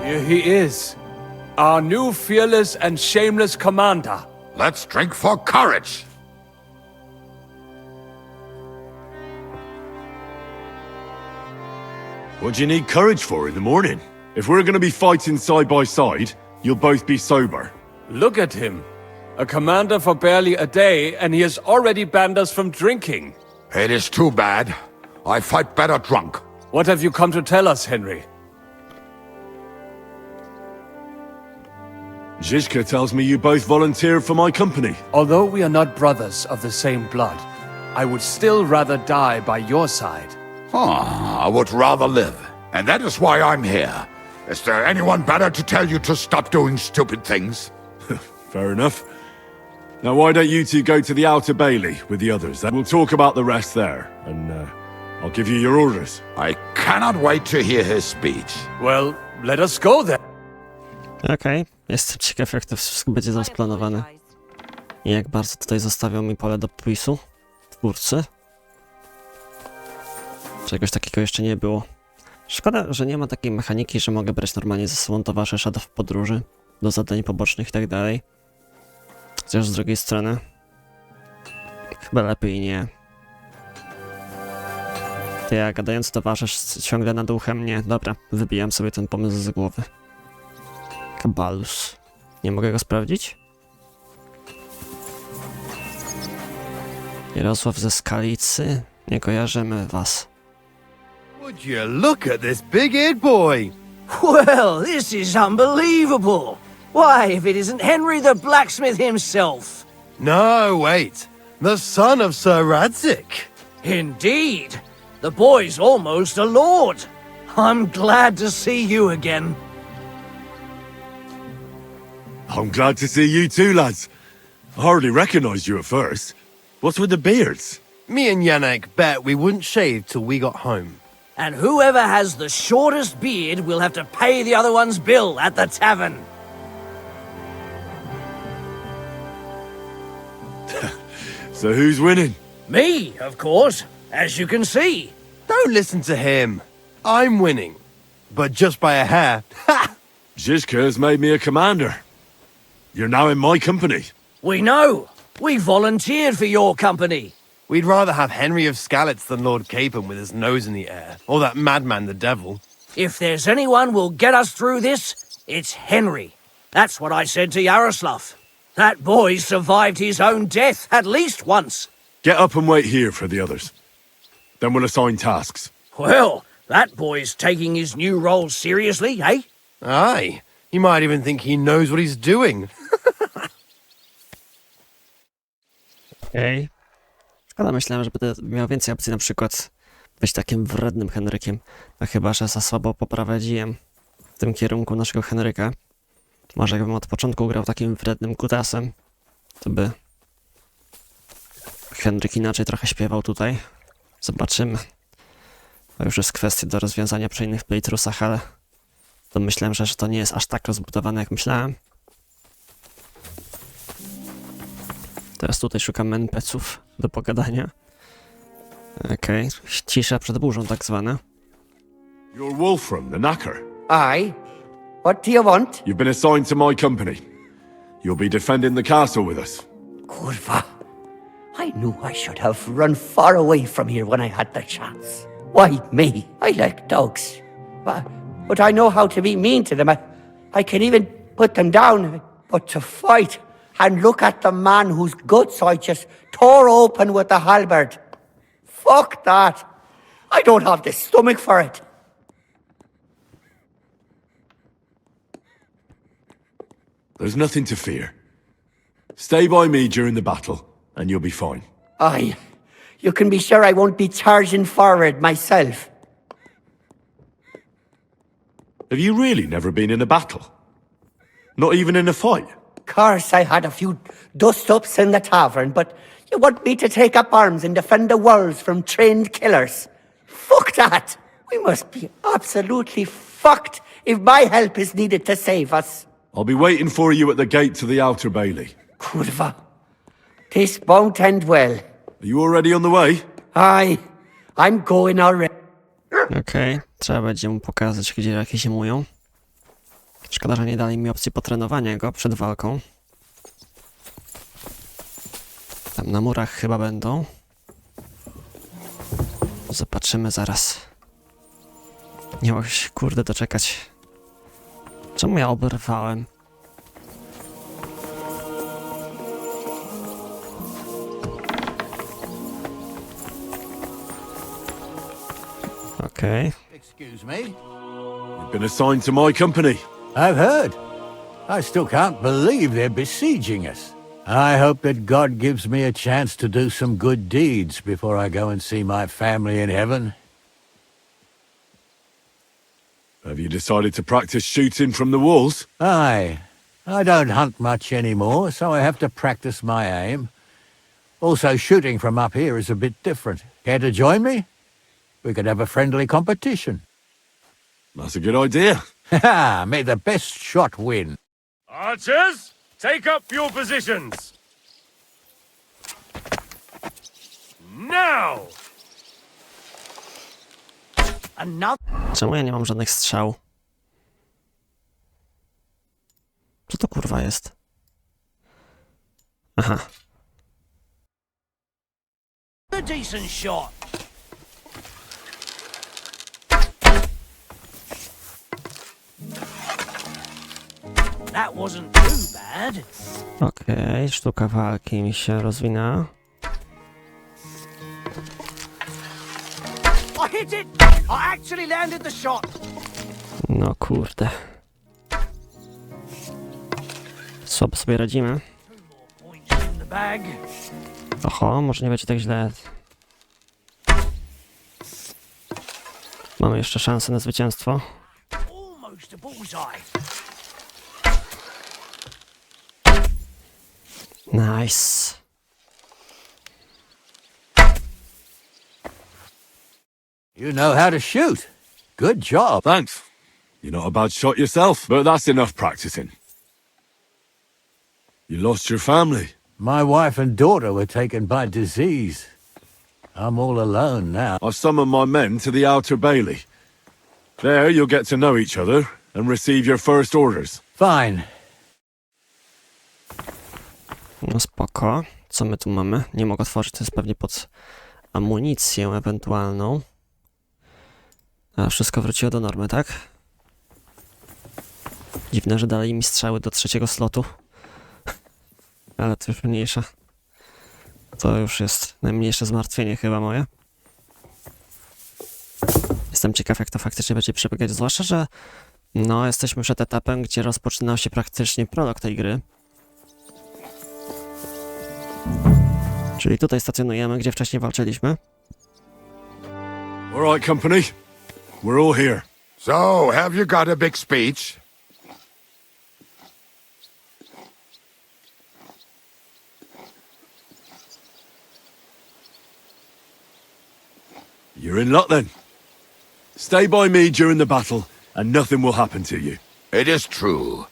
Here he is, our new fearless and shameless commander.
Let's drink for courage.
What do you need courage for in the morning? If we're going to be fighting side by side, you'll both be sober.
Look at him. A commander for barely a day, and he has already banned us from drinking.
It is too bad. I fight better drunk.
What have you come to tell us, Henry?
Zizka tells me you both volunteered for my company.
Although we are not brothers of the same blood, I would still rather die by your side.
I would rather live, and that is why I'm here. Is there anyone better to tell you to stop doing stupid things?
Fair enough. Now why don't you two go to the outer bailey with the others? We'll talk about the rest there, and I'll give you your orders.
I cannot wait to hear his speech.
Well, let us go then.
Okej. Jestem ciekaw, jak to wszystko będzie zaplanowane. I jak bardzo tutaj zostawią mi pole do popisu twórcy. Czegoś takiego jeszcze nie było. Szkoda, że nie ma takiej mechaniki, że mogę brać normalnie ze sobą towarzysza w podróży, do zadań pobocznych i tak dalej. Chociaż z drugiej strony chyba lepiej nie. To ja gadający towarzysz ciągle nad uchem, nie. Dobra, wybijam sobie ten pomysł z głowy. Kabalus. Nie mogę go sprawdzić? Jarosław ze Skalicy. Nie kojarzymy was.
Would you look at this big-eared boy?
Well, this is unbelievable. Why, if it isn't Henry the blacksmith himself.
No, wait. The son of Sir Radzik.
Indeed. The boy's almost a lord. I'm glad to see you again.
I'm glad to see you too, lads. I hardly recognized you at first. What's with the beards?
Me and Yannick bet we wouldn't shave till we got home.
And whoever has the shortest beard will have to pay the other one's bill at the tavern.
So who's winning?
Me, of course, as you can see.
Don't listen to him. I'm winning. But just by a hair. Ha!
Zizka has made me a commander. You're now in my company.
We know, We volunteered for your company.
We'd rather have Henry of Skalicy than Lord Capon with his nose in the air, or that madman the devil.
If there's anyone who'll get us through this, it's Henry. That's what I said to Yaroslav. That boy survived his own death at least once.
Get up and wait here for the others. Then we'll assign tasks.
Well, that boy's taking his new role seriously, eh?
Aye. He might even think he knows what he's doing.
Okej. Szkoda, myślałem, że będę miał więcej opcji, na przykład być takim wrednym Henrykiem. A chyba, że za słabo poprowadziłem w tym kierunku naszego Henryka. Może jakbym od początku grał takim wrednym kutasem, to by Henryk inaczej trochę śpiewał tutaj. Zobaczymy. To już jest kwestia do rozwiązania przy innych playthroughsach, ale to myślałem, że to nie jest aż tak rozbudowane, jak myślałem. Teraz tutaj szukam NPC-ów do pogadania. Okej, cisza przed burzą tak zwana.
You're Wolfram, the knacker.
Aye. What do you want?
You've been assigned to my company. You'll be defending the castle with us.
Kurwa. I knew I should have run far away from here when I had the chance. Why me? I like dogs. But I know how to be mean to them. I can even put them down. But to fight and look at the man whose guts I just tore open with the halberd. Fuck that. I don't have the stomach for it.
There's nothing to fear. Stay by me during the battle, and you'll be fine.
Aye. You can be sure I won't be charging forward myself.
Have you really never been in a battle? Not even in a fight?
Course, I had a few dust-ups in the tavern, but you want me to take up arms and defend the walls from trained killers? Fuck that! We must be absolutely fucked if my help is needed to save us.
I'll be waiting for you at the gate to the outer bailey.
Kurwa. This won't end well.
Are you already on the way?
Aye. I'm going already.
Okej, trzeba będzie mu pokazać, gdzie jakieś zimują. Szkoda, że nie dali mi opcji potrenowania go przed walką. Tam na murach chyba będą. Zobaczymy zaraz. Nie mogę się, kurde, doczekać. Czemu ja oberwałem? Okej.
Excuse me?
You've been assigned to my company.
I've heard. I still can't believe they're besieging us. I hope that God gives me a chance to do some good deeds before I go and see my family in heaven.
Have you decided to practice shooting from the walls?
Aye. I don't hunt much anymore, so I have to practice my aim. Also, shooting from up here is a bit different. Care to join me? We could have a friendly competition.
That's a good idea.
Ha! May the best shot win.
Archers, take up your positions. Now!
Czemu ja nie mam żadnych strzał? Co to kurwa jest? Aha.
A decent shot. That wasn't too bad.
Okej, sztuka walki mi się rozwinęła.
I hit it! I actually landed the shot!
No kurde. Słabo sobie radzimy.
In the bag.
Oho, może nie będzie tak źle. Mamy jeszcze szansę na zwycięstwo.
Almost a bullseye.
Nice.
You know how to shoot. Good job.
Thanks. You're not a bad shot yourself, but that's enough practicing. You lost your family.
My wife and daughter were taken by disease. I'm all alone now.
I've summoned my men to the outer bailey. There you'll get to know each other and receive your first orders.
Fine.
No spoko. Co my tu mamy? Nie mogę otworzyć, to jest pewnie pod amunicję ewentualną. A wszystko wróciło do normy, tak? Dziwne, że dali mi strzały do 3. slotu. Ale to już mniejsza. To już jest najmniejsze zmartwienie chyba moje. Jestem ciekaw, jak to faktycznie będzie przebiegać, zwłaszcza, że no, jesteśmy przed etapem, gdzie rozpoczynał się praktycznie prolog tej gry. Czyli tutaj stacjonujemy, gdzie wcześniej walczyliśmy.
All right, company. We're all here.
So, have you got a big speech?
You're in luck then. Stay by me during the battle, and nothing will happen to you.
It is true.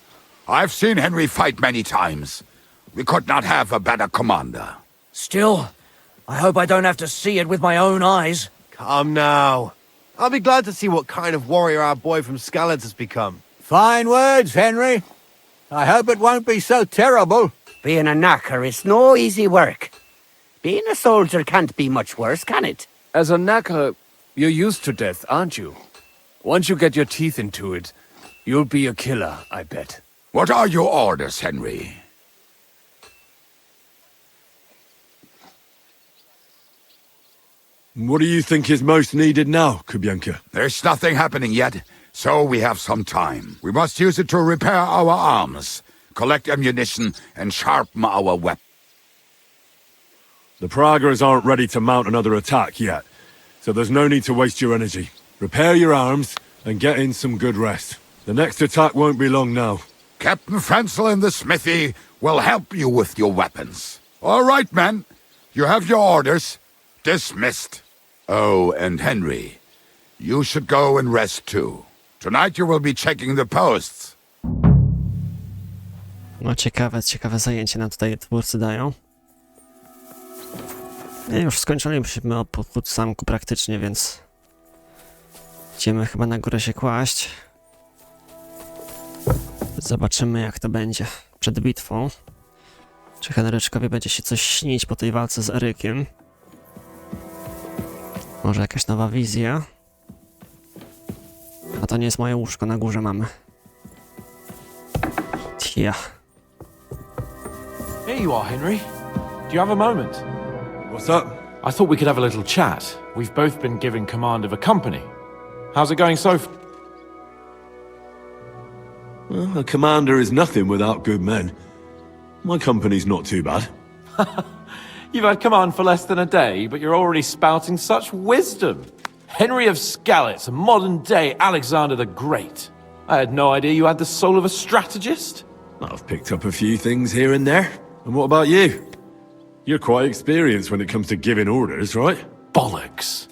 I've seen Henry fight many times. We could not have a better commander.
Still, I hope I don't have to see it with my own eyes.
Come now. I'll be glad to see what kind of warrior our boy from Skalicy has become.
Fine words, Henry. I hope it won't be so terrible.
Being a knacker is no easy work. Being a soldier can't be much worse, can it?
As a knacker, you're used to death, aren't you? Once you get your teeth into it, you'll be a killer, I bet.
What are your orders, Henry?
What do you think is most needed now, Kubienka?
There's nothing happening yet, so we have some time. We must use it to repair our arms, collect ammunition, and sharpen our weapons.
The Pragas aren't ready to mount another attack yet, so there's no need to waste your energy. Repair your arms and get in some good rest. The next attack won't be long now.
Captain Frenzel in the smithy will help you with your weapons. All right, men. You have your orders. Dismissed. Oh, and Henry, you should go and rest too. Tonight you will be checking the posts.
No ciekawe zajęcie nam tutaj twórcy dają. Ja już skończyliśmy po zamku praktycznie, więc idziemy chyba na górę się kłaść. Zobaczymy, jak to będzie przed bitwą. Czy Henryczkowi będzie się coś śnić po tej walce z Erykiem? Może jakaś nowa wizja? A to nie jest moje łóżko, na górze mamy. Tia.
Here you are, Henry. Do you have a moment?
What's up?
I thought we could have a little chat. We've both been given command of a company. How's it going so far?
Well, a commander is nothing without good men. My company's not too bad.
You've had command for less than a day, but you're already spouting such wisdom. Henry of Skalicy, a modern-day Alexander the Great. I had no idea you had the soul of a strategist.
I've picked up a few things here and there. And what about you? You're quite experienced when it comes to giving orders, right?
Bollocks.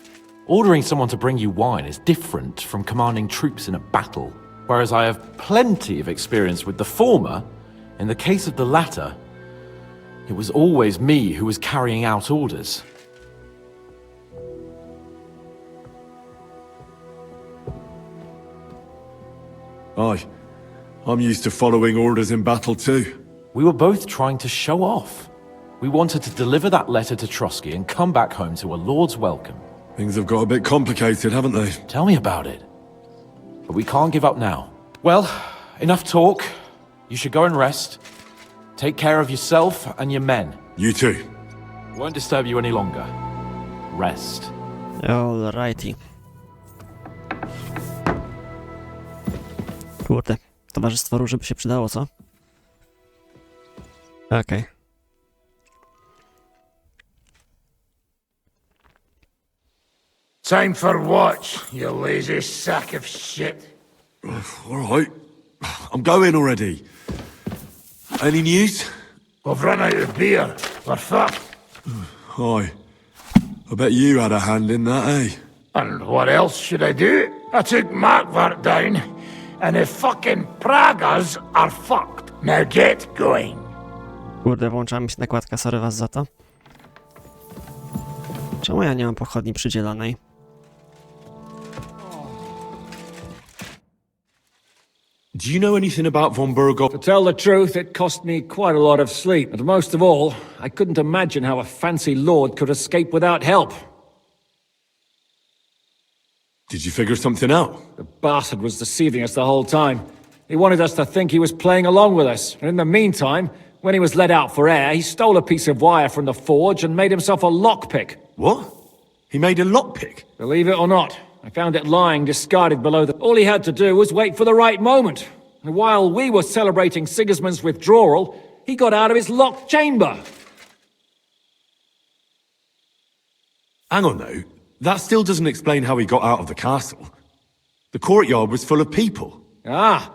Ordering someone to bring you wine is different from commanding troops in a battle. Whereas I have plenty of experience with the former, in the case of the latter, it was always me who was carrying out orders.
Aye. I'm used to following orders in battle too.
We were both trying to show off. We wanted to deliver that letter to Trotsky and come back home to a lord's welcome.
Things have got a bit complicated, haven't they?
Tell me about it. But we can't give up now. Well, enough talk. You should go and rest. Take care of yourself and your men.
You too.
Won't disturb you any longer. Rest.
Alrighty. Kurde, towarzystwo róży by się przydało, co? Okej.
Time for what, you lazy sack of shit?
All right. I'm going already. Any news?
We've run out of beer. We're fucked.
Aye. I bet you had a hand in that, eh?
And what else should I do? I took Markvart down, and the fucking Pragas are fucked. Now get going.
Kurde, włączała mi się nakładka, sorry was za to. Czemu ja nie mam pochodni przydzielonej?
Do you know anything about von Burgov?
To tell the truth, it cost me quite a lot of sleep. And most of all, I couldn't imagine how a fancy lord could escape without help.
Did you figure something out?
The bastard was deceiving us the whole time. He wanted us to think he was playing along with us. And in the meantime, when he was let out for air, he stole a piece of wire from the forge and made himself a lockpick.
What? He made a lockpick?
Believe it or not, I found it lying discarded below the... All he had to do was wait for the right moment. And while we were celebrating Sigismund's withdrawal, he got out of his locked chamber.
Hang on now. That still doesn't explain how he got out of the castle. The courtyard was full of people.
Ah,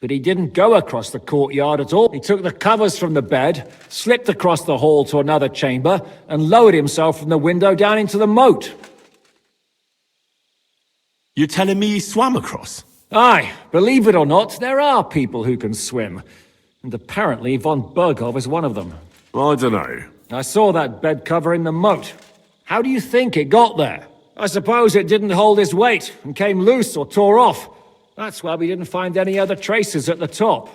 but he didn't go across the courtyard at all. He took the covers from the bed, slipped across the hall to another chamber, and lowered himself from the window down into the moat.
You're telling me he swam across?
Aye, believe it or not, there are people who can swim. And apparently von Burgov is one of them.
I don't know.
I saw that bed cover in the moat. How do you think it got there? I suppose it didn't hold his weight and came loose or tore off. That's why we didn't find any other traces at the top.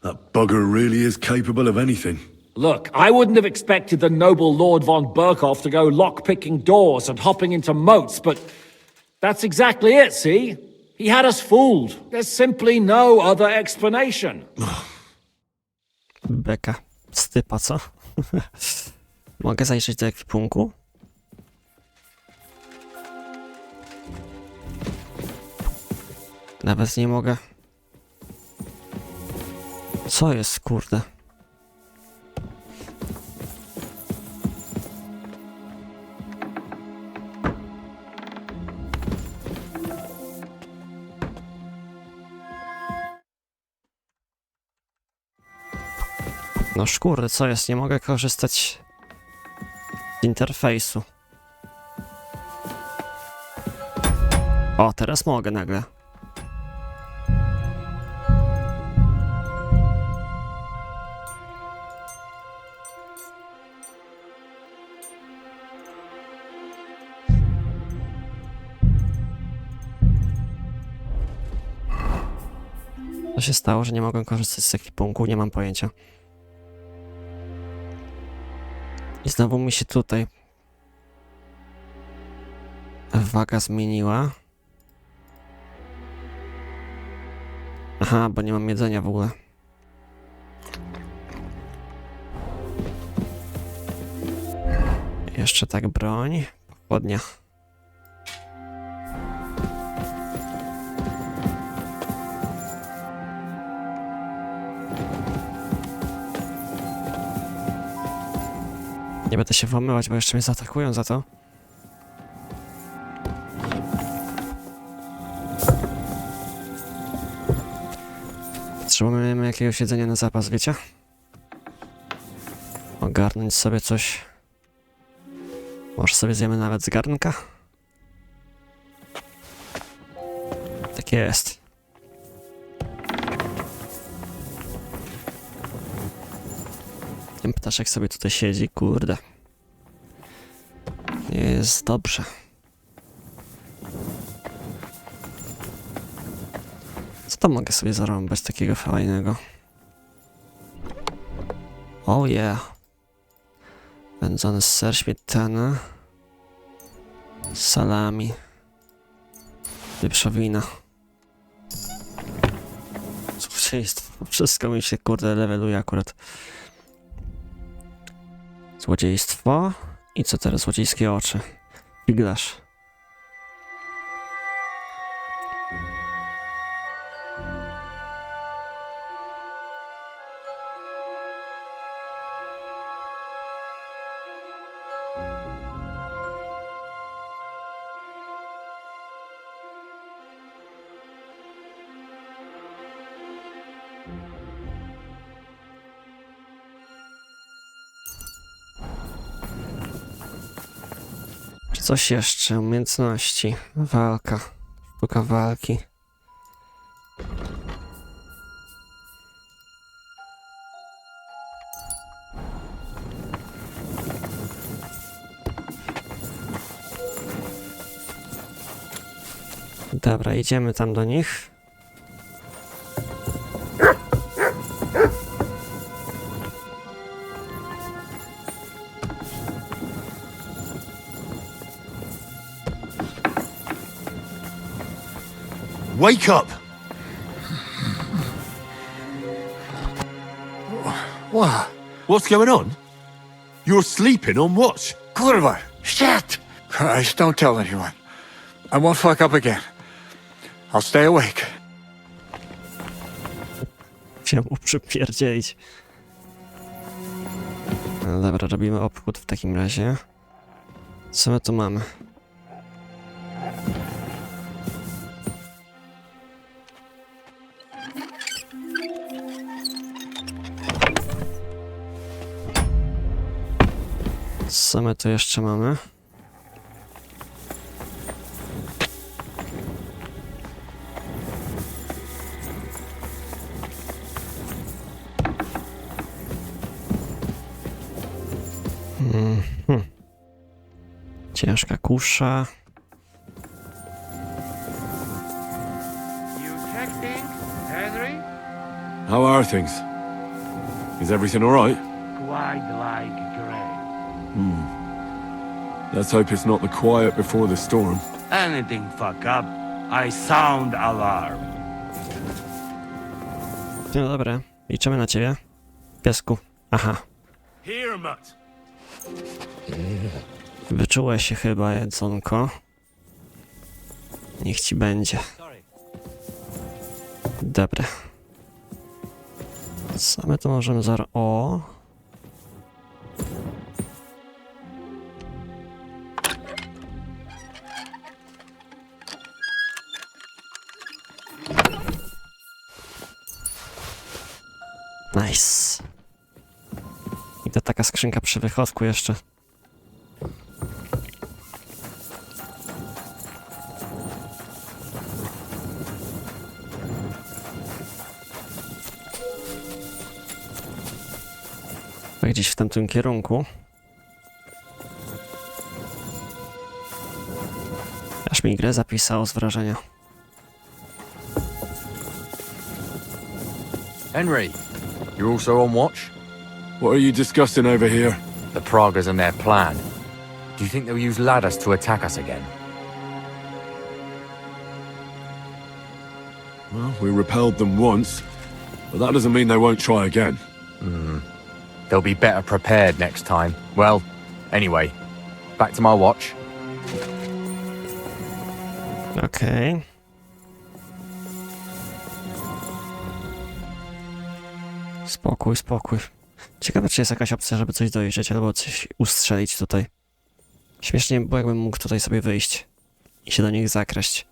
That bugger really is capable of anything.
Look, I wouldn't have expected the noble Lord von Burkhoff to go lock-picking doors and hopping into moats, but that's exactly it, see? He had us fooled. There's simply no other explanation.
Beka. Stypa, co? Mogę zajrzeć do ekwipunku? Nawet nie mogę. Co jest, kurde? No szkurde, co jest? Nie mogę korzystać z interfejsu. O, teraz mogę nagle. Co się stało, że nie mogę korzystać z ekwipunku? Nie mam pojęcia. I znowu mi się tutaj waga zmieniła. Aha, bo nie mam jedzenia w ogóle. Jeszcze tak broń. Pochodnia. Nie będę się włamywać, bo jeszcze mnie zaatakują za to. Potrzebujemy jakiegoś jedzenia na zapas, wiecie? Ogarnąć sobie coś. Może sobie zjemy nawet z garnka? Tak jest. Ten ptaszek sobie tutaj siedzi, kurde. Nie jest dobrze. Co tam mogę sobie zarąbać takiego fajnego? Oh yeah. Wędzony ser, śmietana. Salami. Wieprzowina. Złodziejstwo. Wszystko mi się, kurde, leveluje akurat. Złodziejstwo. I co teraz? Złodziejskie oczy. Figlarz. Coś jeszcze, umiejętności, walka, sztuka walki. Dobra, idziemy tam do nich.
Wake up!
What?
What's going on? You're sleeping on watch.
Kurwa! Shit! Christ, don't tell anyone. I won't fuck up again. I'll stay awake.
Chciałem mu przypierdzielić. No dobra, robimy obchód w takim razie. Co my tu mamy? Co my tu jeszcze mamy? Ciężka kusza.
You check things, Henry?
How are things? Is everything all right?
Quite like Grey.
Let's hope it's not the quiet before the storm.
Anything fuck up, I sound alarm.
No dobra, liczymy na ciebie. Piesku. Aha.
Here, Mutt.
Wyczułeś się chyba, jedzonko. Niech ci będzie. Dobra. Co my tu możemy zaraz... O! Nice. I to taka skrzynka przy wychodku jeszcze. Gdzieś w tamtym kierunku. Aż mi grę zapisało z wrażenia.
Henry, you're also on watch?
What are you discussing over here?
The Pragas and their plan. Do you think they'll use ladders to attack us again?
Well, we repelled them once, but that doesn't mean they won't try again.
They'll be better prepared next time. Well, anyway, back to my watch.
Okej. Spokój, spokój. Ciekawe, czy jest jakaś opcja, żeby coś dojrzeć albo coś ustrzelić tutaj. Śmiesznie by było, jakbym mógł tutaj sobie wyjść i się do nich zakraść.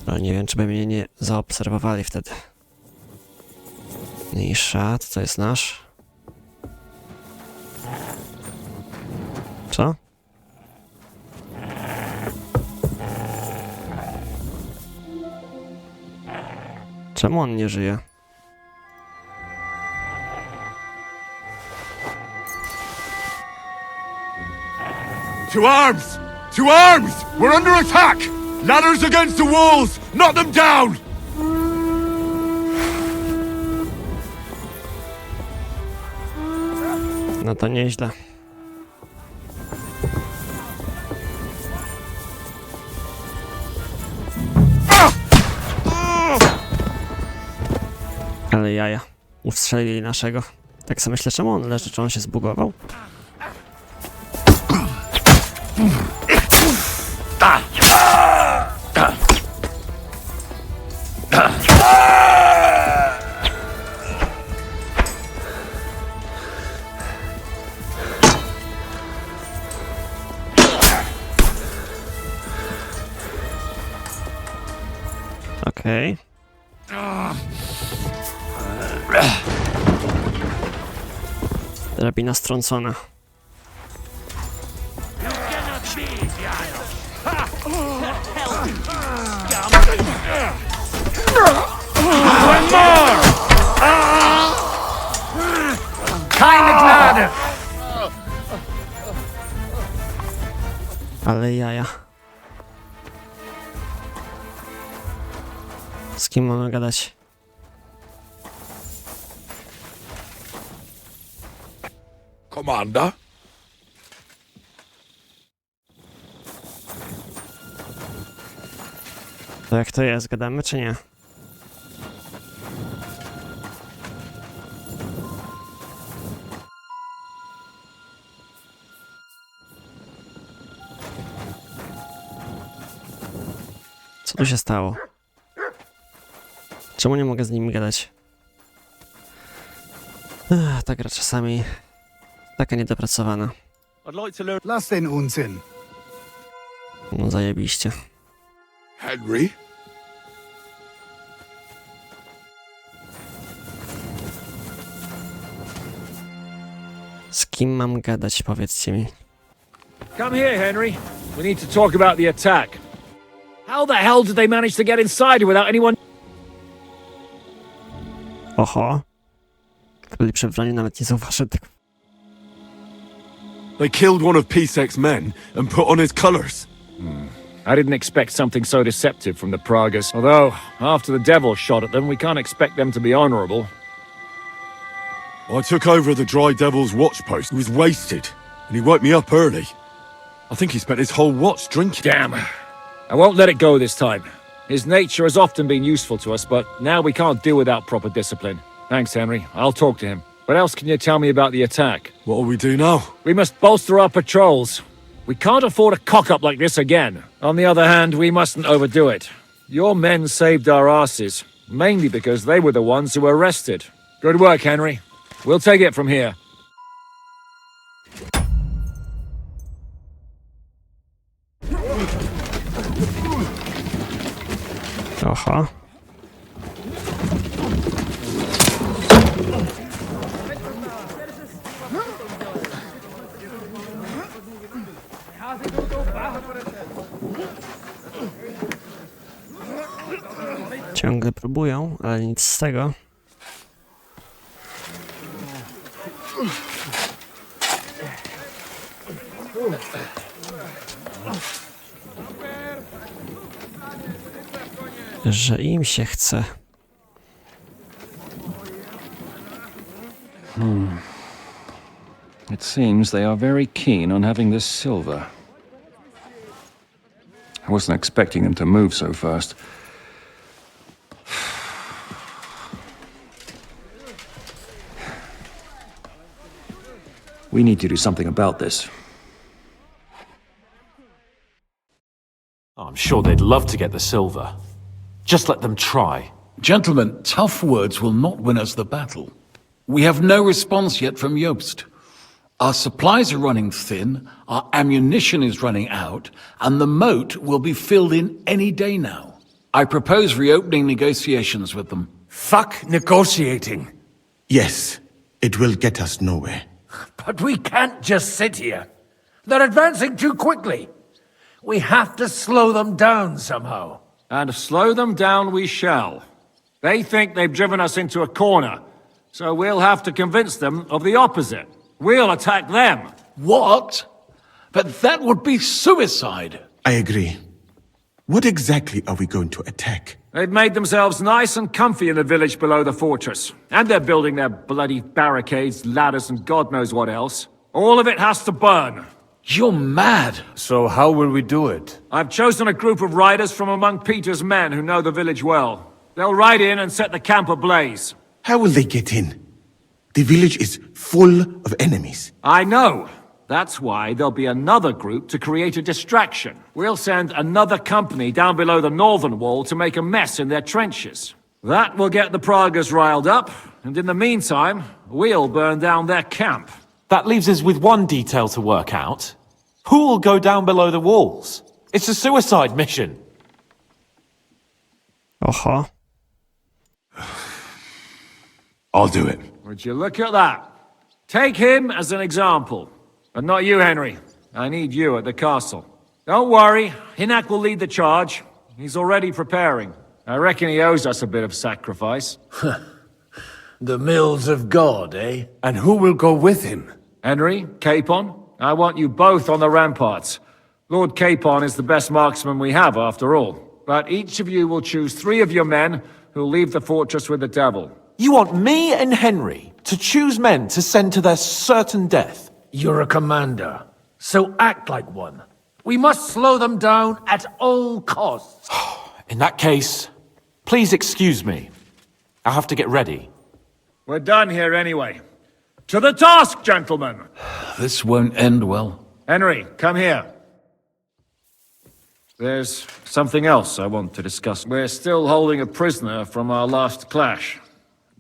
Ale nie wiem, czy by mnie nie zaobserwowali wtedy. Mniejsza, to jest nasz. Co? Czemu on nie żyje?
To arms! To arms! We're under attack! Ladders against the walls! Knock them down!
No to nieźle. Ale jaja. Ustrzelili naszego. Tak sobie myślę, czemu on leży, czy on się zbugował? Okej. Drabina strącona.
One more! Keine Gnade!
Ale jaja. Z kim mamy gadać?
Commander?
To jak to jest? Gadamy czy nie? Co tu się stało? Czemu nie mogę z nimi gadać? Ta gra czasami taka niedopracowana.
Lass den Unsinn.
No zajebiście.
Henry?
Z kim mam gadać, powiedzcie mi.
Come here, Henry. We need to talk about the attack. How the hell did they manage to get inside without anyone...
Oho. Byli przebrani, nawet nie zauważył tego.
They killed one of Pisek's men and put on his colours.
I didn't expect something so deceptive from the Pragas. Although, after the devil shot at them, we can't expect them to be honourable.
I took over the Dry Devil's watch post. He was wasted, and he woke me up early. I think he spent his whole watch drinking.
Damn. I won't let it go this time. His nature has often been useful to us, but now we can't do without proper discipline. Thanks, Henry. I'll talk to him. What else can you tell me about the attack?
What'll we do now?
We must bolster our patrols. We can't afford a cock-up like this again. On the other hand, we mustn't overdo it. Your men saved our asses, mainly because they were the ones who were arrested. Good work, Henry. We'll take it from here.
Oho. Ciągle próbują, ale nic z tego. Że im się chce.
It seems they are very keen on having this silver. I wasn't expecting them to move so fast. We need to do something about this.
I'm sure they'd love to get the silver. Just let them try.
Gentlemen, tough words will not win us the battle. We have no response yet from Jobst. Our supplies are running thin, our ammunition is running out, and the moat will be filled in any day now. I propose reopening negotiations with them.
Fuck negotiating.
Yes, it will get us nowhere.
But we can't just sit here. They're advancing too quickly. We have to slow them down somehow.
And slow them down we shall. They think they've driven us into a corner, so we'll have to convince them of the opposite. We'll attack them.
What? But that would be suicide.
I agree. What exactly are we going to attack?
They've made themselves nice and comfy in the village below the fortress. And they're building their bloody barricades, ladders, and God knows what else. All of it has to burn.
You're mad.
So how will we do it?
I've chosen a group of riders from among Peter's men who know the village well. They'll ride in and set the camp ablaze.
How will they get in? The village is full of enemies.
I know. That's why there'll be another group to create a distraction. We'll send another company down below the northern wall to make a mess in their trenches. That will get the Pragas riled up, and in the meantime, we'll burn down their camp.
That leaves us with one detail to work out. Who will go down below the walls? It's a suicide mission.
Oho.
I'll do it.
Would you look at that? Take him as an example. But not you, Henry. I need you at the castle. Don't worry, Hinak will lead the charge. He's already preparing. I reckon he owes us a bit of sacrifice.
The mills of God, eh?
And who will go with him?
Henry, Capon, I want you both on the ramparts. Lord Capon is the best marksman we have, after all. but each of you will choose 3 of your men who'll leave the fortress with the devil.
You want me and Henry to choose men to send to their certain death?
You're a commander, so act like one. We must slow them down at all costs.
In that case, please excuse me. I'll have to get ready.
We're done here anyway. To the task, gentlemen!
This won't end well.
Henry, come here. There's something else I want to discuss. We're still holding a prisoner from our last clash.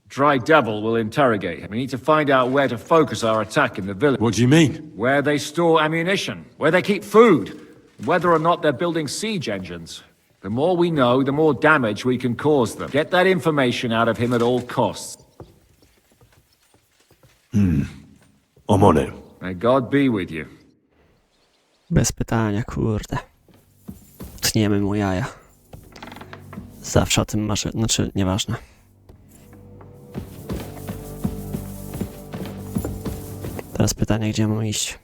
Dry Devil will interrogate him. We need to find out where to focus our attack in the village.
What do you mean?
Where they store ammunition, where they keep food, whether or not they're building siege engines. The more we know, the more damage we can cause them. Get that information out of him at all costs.
I'm on it.
May God be with you.
Bez pytania, kurde. Tniemy mu jaja. Zawsze o tym marzę, znaczy nieważne. Teraz pytanie, gdzie mam iść?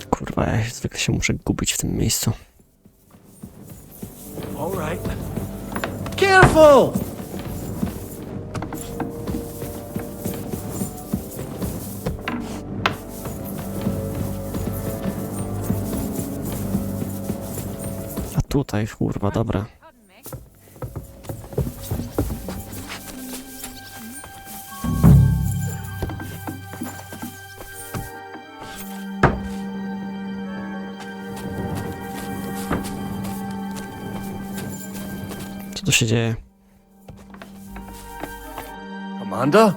Kurwa, ja zwykle się muszę gubić w tym miejscu.
All right. Careful!
A tutaj, kurwa, dobra. Co tu się dzieje?
Commander?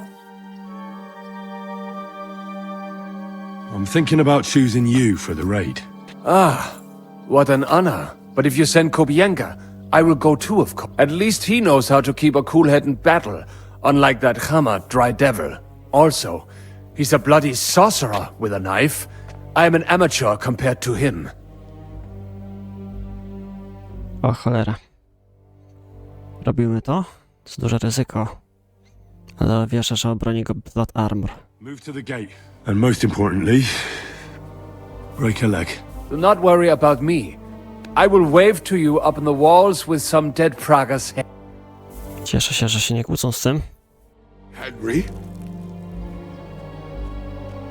I'm thinking about choosing you for the raid.
Ah, what an honor. But if you send Kupuję, I will go too, of course. At least he knows how to keep a cool head in battle, unlike that hammer, Dry Devil. Also, he's a bloody sorcerer with a knife. I am an amateur compared to him.
O cholera. Robimy to? To jest duże ryzyko. Ale wierzę, że obroni go Blood Armor.
Move to the gate. And most importantly, break a leg.
Do not worry about me. I will wave to you up in the walls with some dead Praga's head.
Cieszę się, że się nie kłócą z tym.
Henry?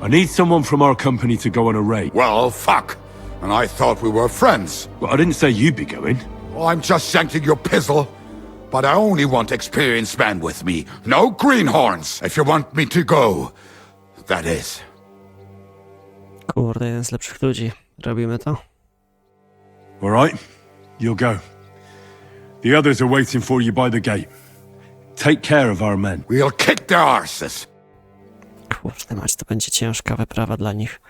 I need someone from our company to go on a raid.
Well, fuck. And I thought we were friends.
But I didn't say you'd be going.
Well, I'm just scenting your pizzle. But I only want experienced men with me. No greenhorns, if you want me to go. That is.
Kurde, jeden z lepszych ludzi. Robimy to?
All right, you'll go. The others are waiting for you by the gate. Take care of our men.
We'll kick their arses.
Kurde mać, to będzie ciężka wyprawa dla nich.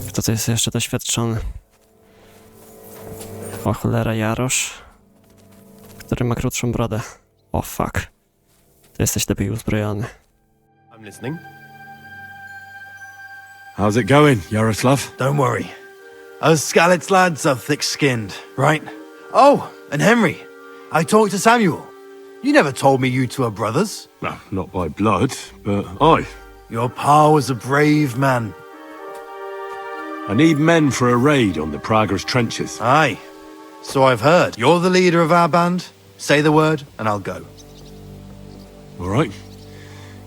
Kto to jest jeszcze doświadczony? O cholera, Jarosz, który ma krótszą brodę. O fuck. Ty jesteś lepiej uzbrojony.
I'm listening.
How's it going, Yaroslav?
Don't worry. Us Skalic lads are thick-skinned, right? Oh, and Henry. I talked to Samuel. You never told me you two are brothers.
Well, not by blood, but aye.
Your pa was a brave man.
I need men for a raid on the Prager's trenches.
Aye. So I've heard. You're the leader of our band. Say the word, and I'll go.
All right.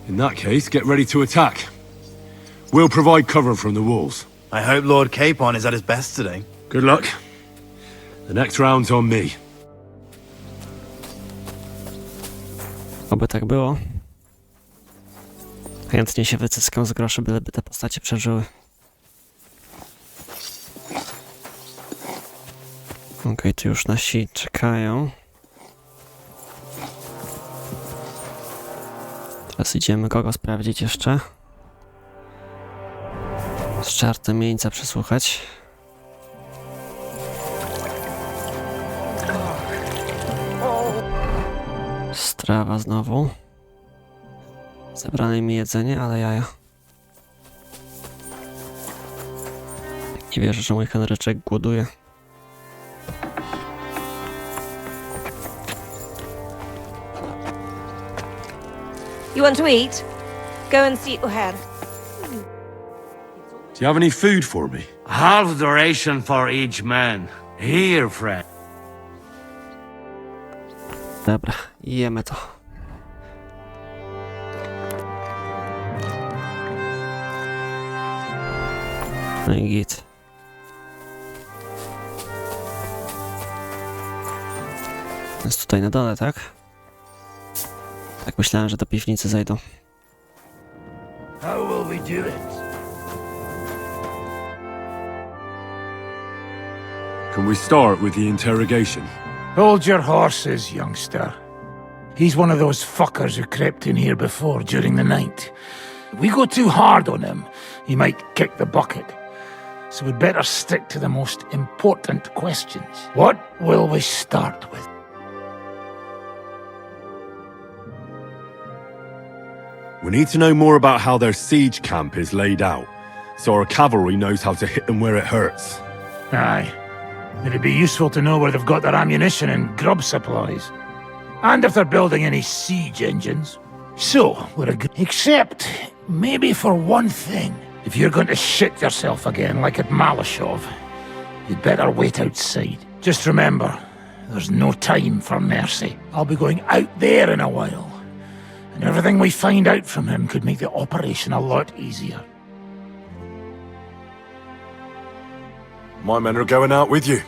In that case, get ready to attack. We'll provide cover from the walls.
I hope Lord Capon is at his best today.
Good luck. The next round's on me.
Oby tak było. Chętnie się wycyskam z groszy, byleby te postacie przeżyły. Okej, tu już nasi czekają. Teraz idziemy kogo sprawdzić jeszcze. Z czartem miejsca przesłuchać. Strawa znowu. Zebrane mi jedzenie, ale jaja. Nie wierzę, że mój Henryczek głoduje.
You want to eat? Go and seat your head.
Do you have any food for me?
Half the ration for each man. Here, friend.
Dobra, jemy to. No i git. Jest tutaj na dole, tak? Tak myślałem, że do piwnicy zejdą.
How will we do it?
Can we start with the interrogation?
Hold your horses, youngster. He's one of those fuckers who crept in here before during the night. If we go too hard on him, he might kick the bucket. So we'd better stick to the most important questions. What will we start with?
We need to know more about how their siege camp is laid out, so our cavalry knows how to hit them where it hurts.
Aye. It'd be useful to know where they've got their ammunition and grub supplies. And if they're building any siege engines. So, we're except, maybe for one thing. If you're going to shit yourself again, like at Malashov, you'd better wait outside. Just remember, there's no time for mercy. I'll be going out there in a while. And everything we find out from him could make the operation a lot easier.
My men are going out with you,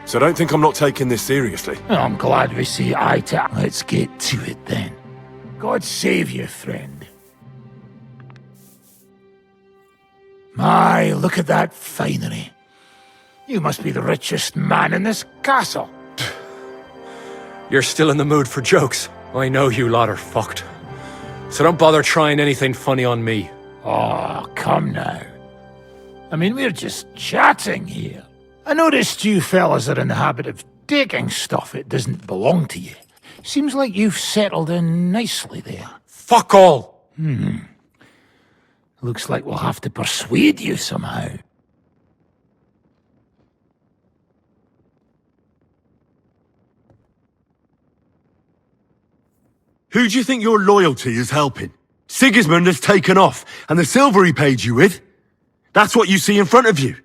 so don't think I'm not taking this seriously.
Well, I'm glad we see eye to eye. Let's get to it then. God save you, friend. My, look at that finery. You must be the richest man in this castle.
You're still in the mood for jokes. I know you lot are fucked. So don't bother trying anything funny on me.
Oh, come now. I mean, we're just chatting here. I noticed you fellas are in the habit of taking stuff that doesn't belong to you. Seems like you've settled in nicely there.
Fuck all!
Looks like we'll have to persuade you somehow.
Who do you think your loyalty is helping? Sigismund has taken off, and the silver he paid you with? That's what you see in front of you.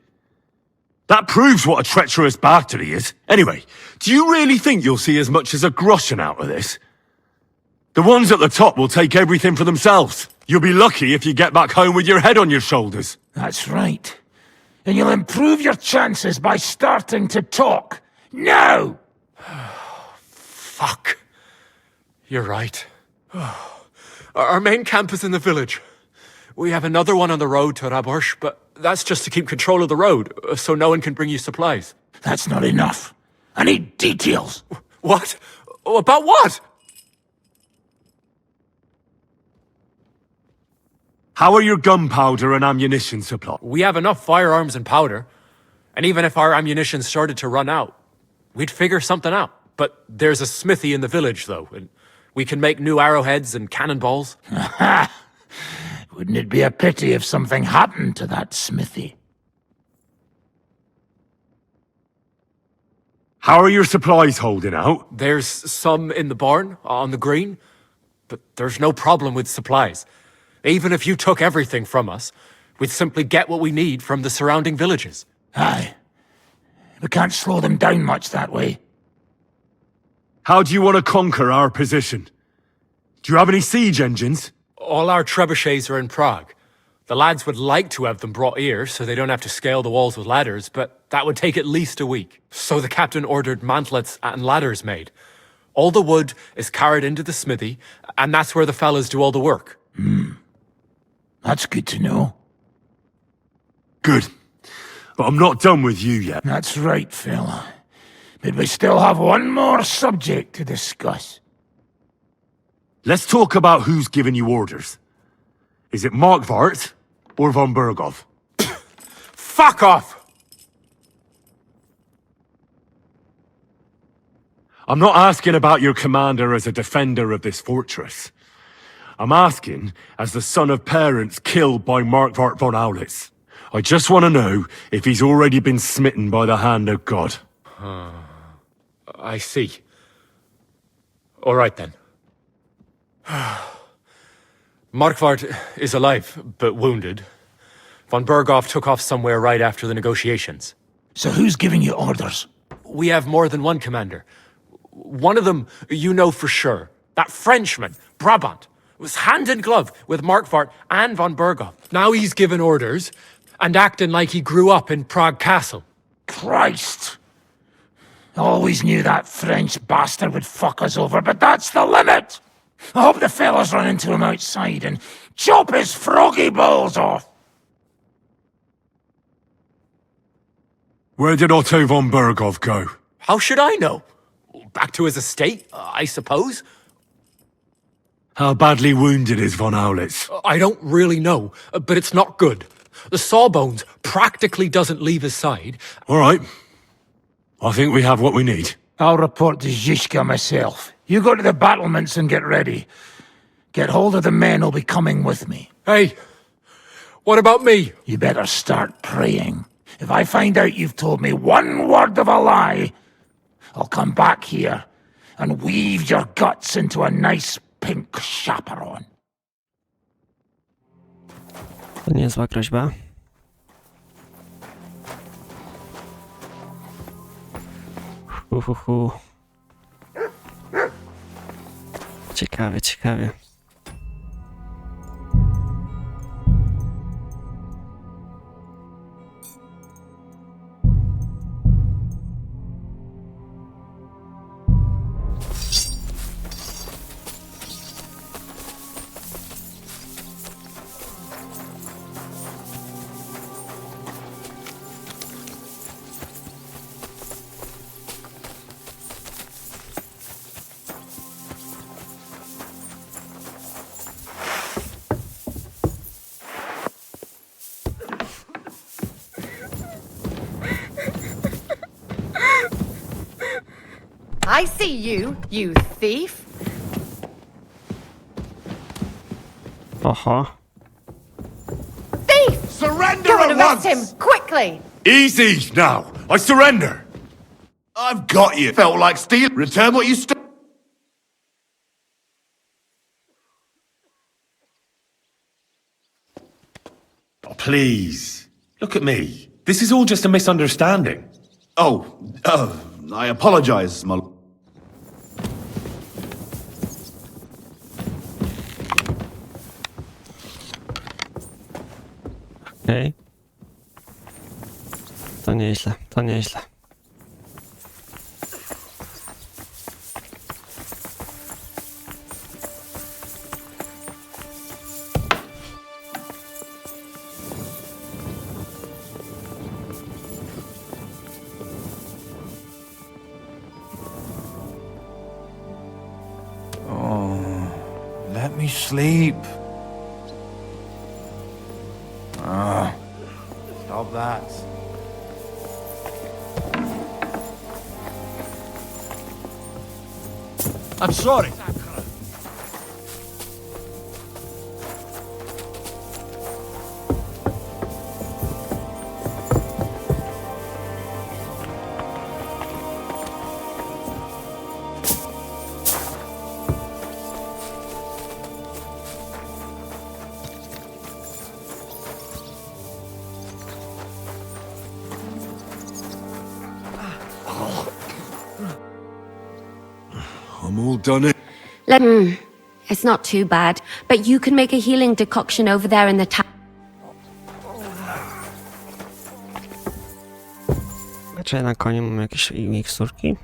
That proves what a treacherous bastard he is. Anyway, do you really think you'll see as much as a groschen out of this? The ones at the top will take everything for themselves. You'll be lucky if you get back home with your head on your shoulders.
That's right. And you'll improve your chances by starting to talk. Now!
Fuck. You're right. Our main camp is in the village. We have another one on the road to Raborsh, but that's just to keep control of the road, so no one can bring you supplies.
That's not enough. I need details.
What? About what?
How are your gunpowder and ammunition supply?
We have enough firearms and powder, and even if our ammunition started to run out, we'd figure something out. But there's a smithy in the village, though, and we can make new arrowheads and cannonballs.
Wouldn't it be a pity if something happened to that smithy?
How are your supplies holding out?
There's some in the barn, on the green, but there's no problem with supplies. Even if you took everything from us, we'd simply get what we need from the surrounding villages.
Aye. We can't slow them down much that way.
How do you want to conquer our position? Do you have any siege engines?
All our trebuchets are in Prague. The lads would like to have them brought here so they don't have to scale the walls with ladders, but that would take at least a week. So the captain ordered mantlets and ladders made. All the wood is carried into the smithy, and that's where the fellas do all the work.
That's good to know.
Good. But I'm not done with you yet.
That's right, fella. But we still have one more subject to discuss.
Let's talk about who's giving you orders. Is it Markvart or von Bergov?
Fuck off!
I'm not asking about your commander as a defender of this fortress. I'm asking as the son of parents killed by Markvart von Aulitz. I just want to know if he's already been smitten by the hand of God.
I see. All right, then.
Markwart is alive, but wounded. Von Berghoff took off somewhere right after the negotiations.
So who's giving you orders?
We have more than one commander. One of them you know for sure. That Frenchman, Brabant, was hand in glove with Markwart and von Berghoff. Now he's given orders and acting like he grew up in Prague Castle.
Christ! I always knew that French bastard would fuck us over, but that's the limit! I hope the fellas run into him outside and chop his froggy balls off!
Where did Otto von Berghoff go?
How should I know? Back to his estate, I suppose.
How badly wounded is von Aulitz?
I don't really know, but it's not good. The sawbones practically doesn't leave his side.
All right. I think we have what we need.
I'll report to Zizka myself. You go to the battlements and get ready. Get hold of the men who'll be coming with me.
Hey, what about me?
You better start praying. If I find out you've told me one word of a lie, I'll come back here and weave your guts into a nice pink chaperon.
To niezła groźba. Ciekawie, ciekawie.
I see you, you thief. Thief!
Surrender
Go and
at
arrest
once!
him, quickly!
Easy now. I surrender. I've got you. Felt like steal. Return what you stole. Oh, please. Look at me. This is all just a misunderstanding.
I apologize, my...
Okej. To nieźle, to nieźle.
Let me sleep. Stop that.
I'm sorry.
I'm all done.
It's not too bad, but you can make a healing decoction over there in the
Czy na koniu mam jakieś miksturki?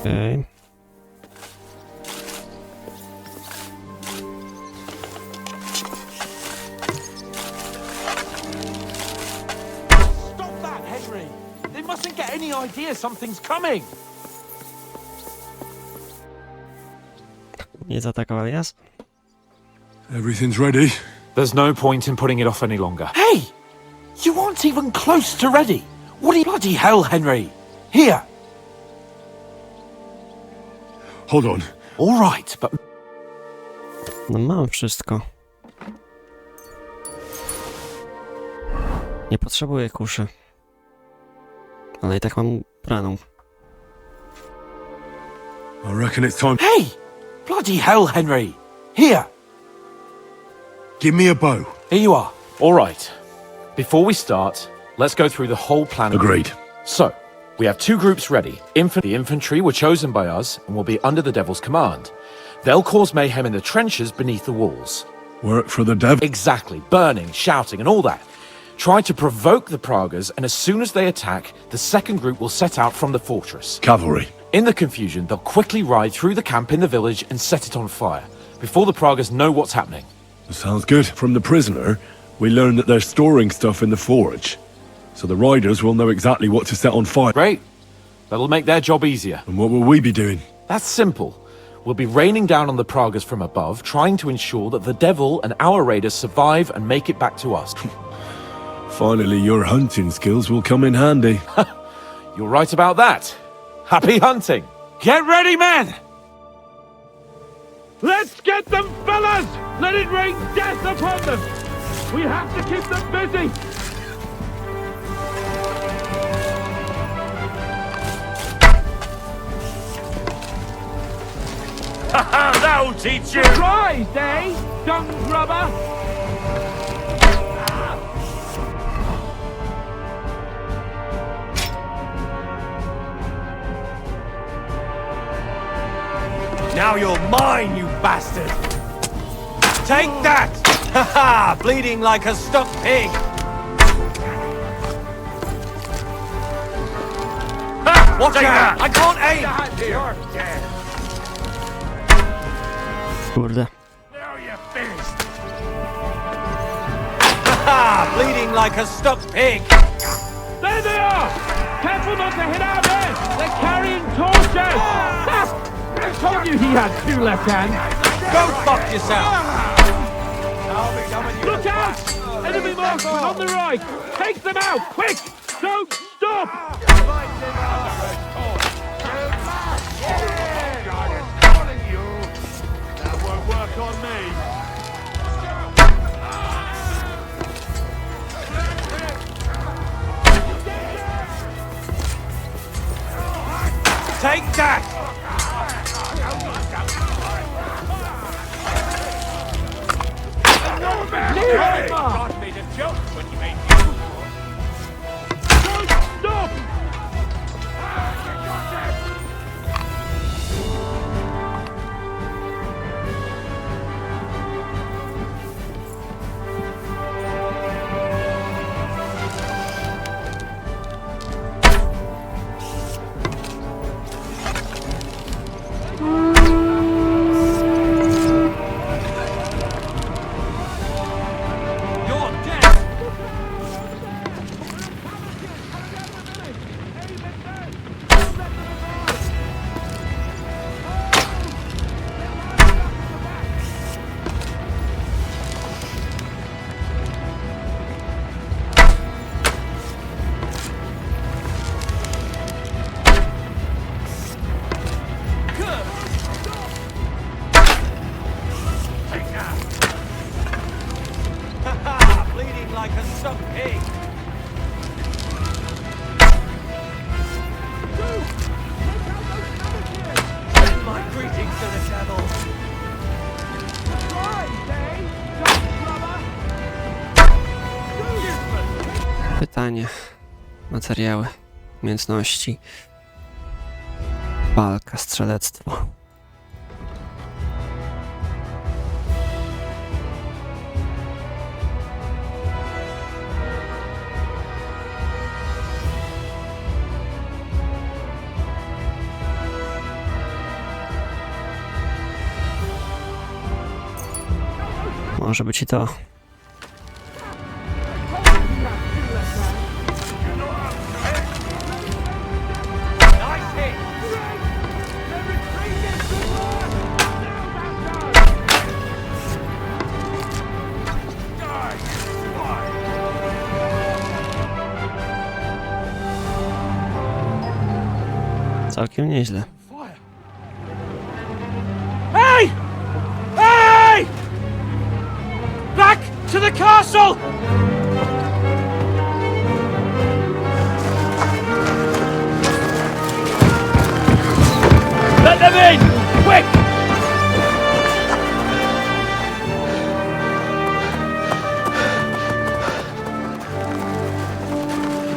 Okej.
Stop that, Henry! They mustn't get any idea something's coming!
Nie zaatakowali nas?
Everything's ready.
There's no point in putting it off any longer.
Hey! You aren't even close to ready. What are you... Bloody hell, Henry. Here.
Hold on.
All right, but...
No mam wszystko. Nie potrzebuję kuszy. Ale i tak mam braną.
I reckon it's time...
Hey! Bloody hell, Henry. Here.
Give me a bow.
Here you are.
All right. Before we start, let's go through the whole plan.
Agreed.
So, we have two groups ready. The infantry were chosen by us and will be under the devil's command. They'll cause mayhem in the trenches beneath the walls.
Work for the devil.
Exactly. Burning, shouting, and all that. Try to provoke the Pragas, and as soon as they attack, the second group will set out from the fortress.
Cavalry.
In the confusion, they'll quickly ride through the camp in the village and set it on fire, before the Pragas know what's happening.
Sounds good. From the prisoner, we learned that they're storing stuff in the forge. So the riders will know exactly what to set on fire.
Great. That'll make their job easier.
And what will we be doing?
That's simple. We'll be raining down on the Pragas from above, trying to ensure that the devil and our raiders survive and make it back to us.
Finally, your hunting skills will come in handy.
You're right about that. Happy hunting!
Get ready, men!
Let's get them, fellas! Let it rain death upon them! We have to keep them busy!
Haha, that'll teach you!
Surprised, eh? Dung grubber!
Now you're mine, you bastard! Take that! Haha! Bleeding like a stuck pig! Ha! Watch out! I can't aim! You're dead!
Kurde.
Now you're finished! Haha! Bleeding like a stuck pig!
There they are! Careful not to hit our men! They're carrying torches! I told you he had two left hands!
Go fuck yourself!
Look out! Enemy marksman on the right! Take them out, quick! Don't stop!
That won't work on me! Take that!
Taught
me to joke when you made
Don't stop!
Pytanie. Materiały. Umiejętności. Walka, strzelectwo. Może być i to. Całkiem nieźle.
Hey! Hey! Back to the castle! Let them in! Quick!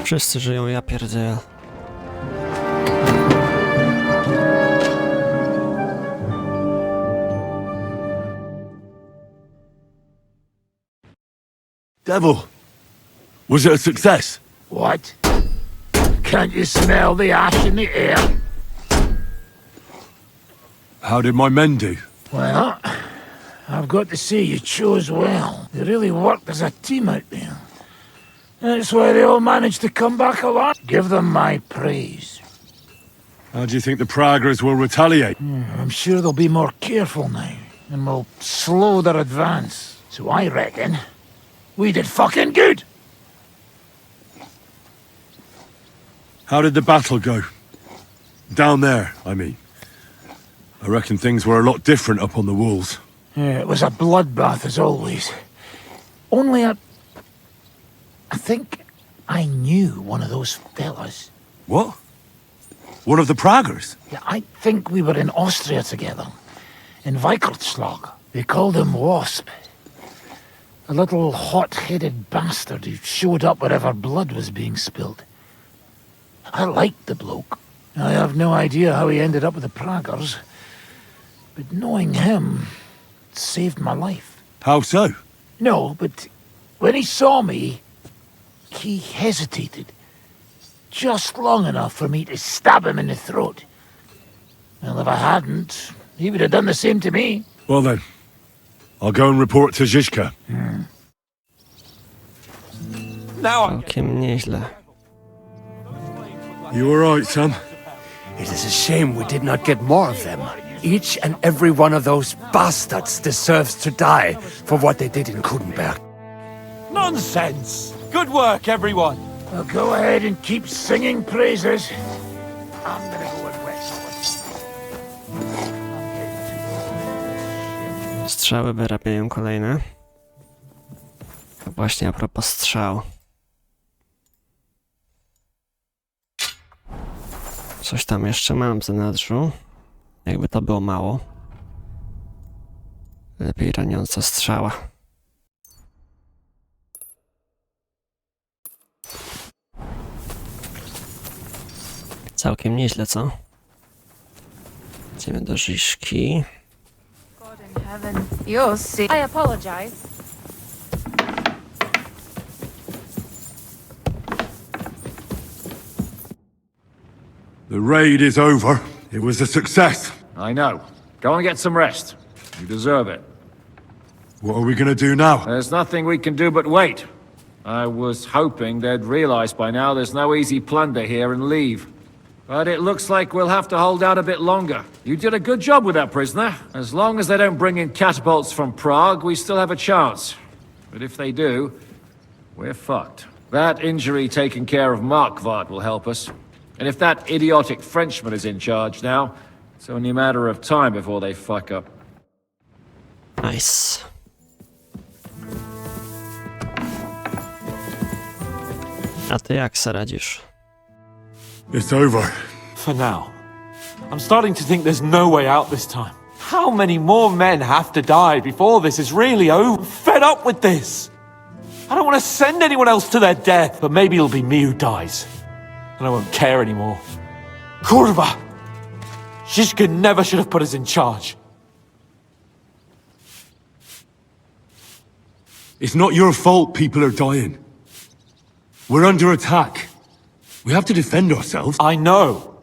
Wszyscy żyją, ja pierdzielę.
Devil, was it a success?
What? Can't you smell the ash in the air?
How did my men do?
Well, I've got to say you chose well. They really worked as a team out there. That's why they all managed to come back alive. Give them my praise.
How do you think the Praggers will retaliate?
I'm sure they'll be more careful now, and will slow their advance. So I reckon we did fucking good.
How did the battle go? Down there, I mean. I reckon things were a lot different up on the walls.
Yeah, it was a bloodbath as always. Only I think I knew one of those fellas.
What? One of the Praggers?
Yeah, I think we were in Austria together. In Weikertslag. They called him Wasp. A little hot-headed bastard who showed up wherever blood was being spilled. I liked the bloke. I have no idea how he ended up with the Praggers. But knowing him saved my life.
How so?
No, but when he saw me, he hesitated. Just long enough for me to stab him in the throat. Well, if I hadn't, he would have done the same to me.
Well then, I'll go and report to Zizka.
Całkiem nieźle.
You alright, son?
It is a shame we did not get more of them. Each and every one of those bastards deserves to die for what they did in Kudenberg.
Nonsense! Good work, everyone!
Well, go ahead and keep singing praises. I'm gonna go and west.
Strzały wyrabiają kolejne. Właśnie a propos strzał. Coś tam jeszcze mam w zanadrzu. Jakby to było mało. Lepiej raniąca strzała. Całkiem nieźle, co? Idziemy do Żyżki.
God in heaven, you'll see. I apologize.
The raid is over. It was a success.
I know. Go and get some rest. You deserve it.
What are we gonna do now?
There's nothing we can do but wait. I was hoping they'd realize by now there's no easy plunder here and leave. But it looks like we'll have to hold out a bit longer. You did a good job with that prisoner. As long as they don't bring in catapults from Prague, we still have a chance. But if they do, we're fucked. That injury taken care of Markvart will help us. And if that idiotic Frenchman is in charge now, it's only a matter of time before they fuck up.
Nice. A ty jak se radzisz?
It's over.
For now. I'm starting to think there's no way out this time. How many more men have to die before this is really over? I'm fed up with this! I don't want to send anyone else to their death, but maybe it'll be me who dies. And I won't care anymore. Kurva! Zizka never should have put us in charge.
It's not your fault people are dying. We're under attack. We have to defend ourselves.
I know.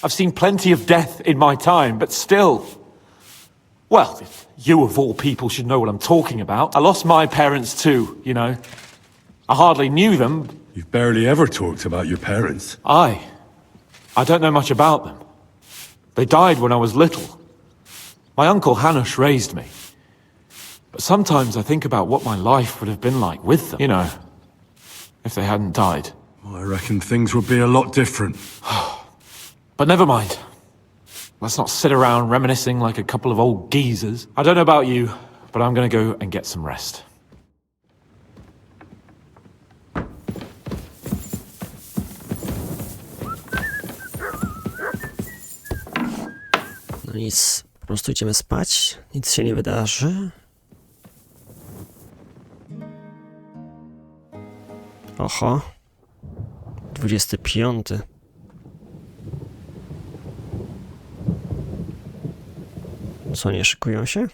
I've seen plenty of death in my time, but still. Well, you of all people should know what I'm talking about. I lost my parents too, you know. I hardly knew them.
You've barely ever talked about your parents.
I don't know much about them. They died when I was little. My uncle Hanush raised me. But sometimes I think about what my life would have been like with them, you know, if they hadn't died.
I reckon things would be a lot different.
But never mind. Let's not sit around reminiscing like a couple of old geezers. I don't know about you, but I'm gonna go and get some rest.
No nic, po prostu idziemy spać, nic się nie wydarzy. Oho. 25. Co, nie szykują się?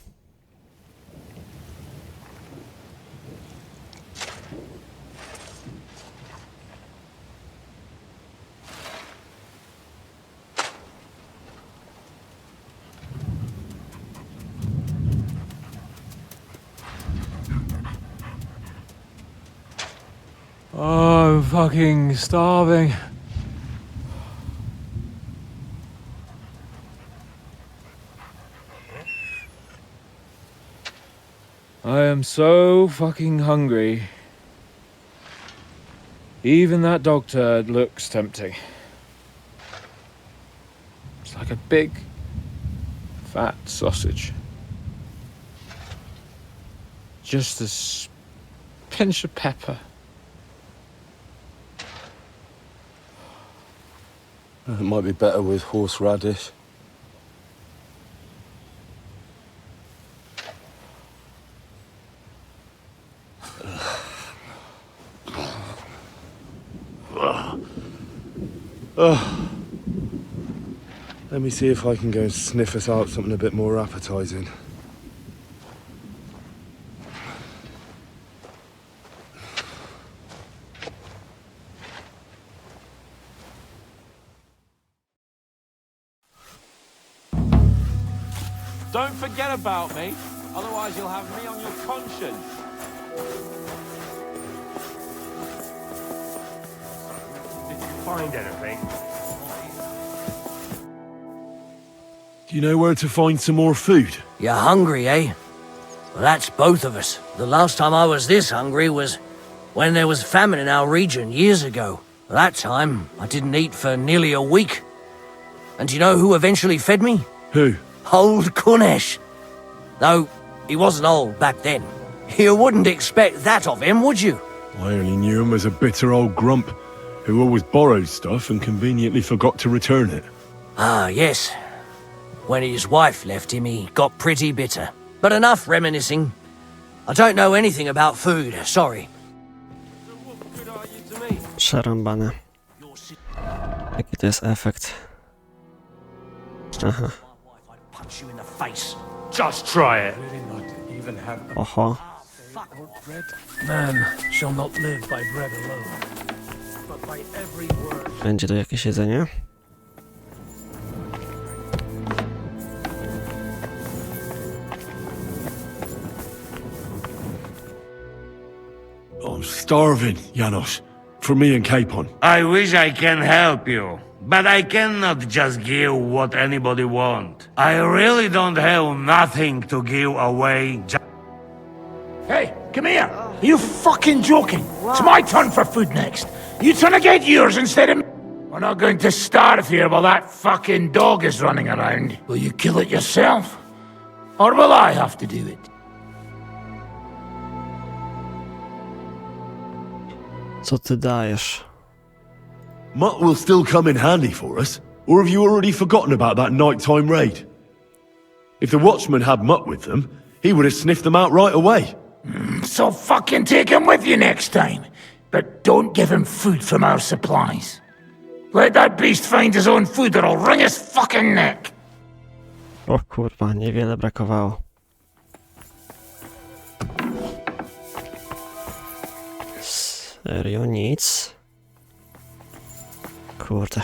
Oh, I'm fucking starving. I am so fucking hungry. Even that dog turd looks tempting. It's like a big, fat sausage. Just a pinch of pepper.
It might be better with horseradish. Let me see if I can go and sniff us out something a bit more appetizing.
Don't forget about me, otherwise you'll have me on your conscience.
Did you find anything?
Do you know where to find some more food?
You're hungry, eh? Well, that's both of us. The last time I was this hungry was when there was famine in our region years ago. That time, I didn't eat for nearly a week. And do you know who eventually fed me?
Who?
Old Kunesh. Though, he wasn't old back then. You wouldn't expect that of him, would you?
I only knew him as a bitter old grump who always borrowed stuff and conveniently forgot to return it.
Ah, yes. When his wife left him, he got pretty bitter. But enough reminiscing. I don't know anything about food, sorry.
Przerąbane. Jaki to jest efekt? Aha.
Punch you in the face. Just try it.
Oho.
Man shall not live by bread alone, but by every word.
Będzie tu jakieś jedzenie?
I'm starving, Janos. For me and Capon.
I wish I can help you, but I cannot just give what anybody want. I really don't have nothing to give away.
Hey, come here. Are you fucking joking? It's my turn for food next. You trying to get yours instead of me? We're not going to starve here while that fucking dog is running around. Will you kill it yourself? Or will I have to do it?
Co ty dajesz?
Mutt will still come in handy for us. Or have you already forgotten about that nighttime raid? If the watchman had Mutt with them, he would have sniffed them out right away.
So fucking take him with you next time. But don't give him food from our supplies. Let that beast find his own food or I'll wring his fucking neck.
O kurwa, niewiele brakowało. Serio, nic? Kurde.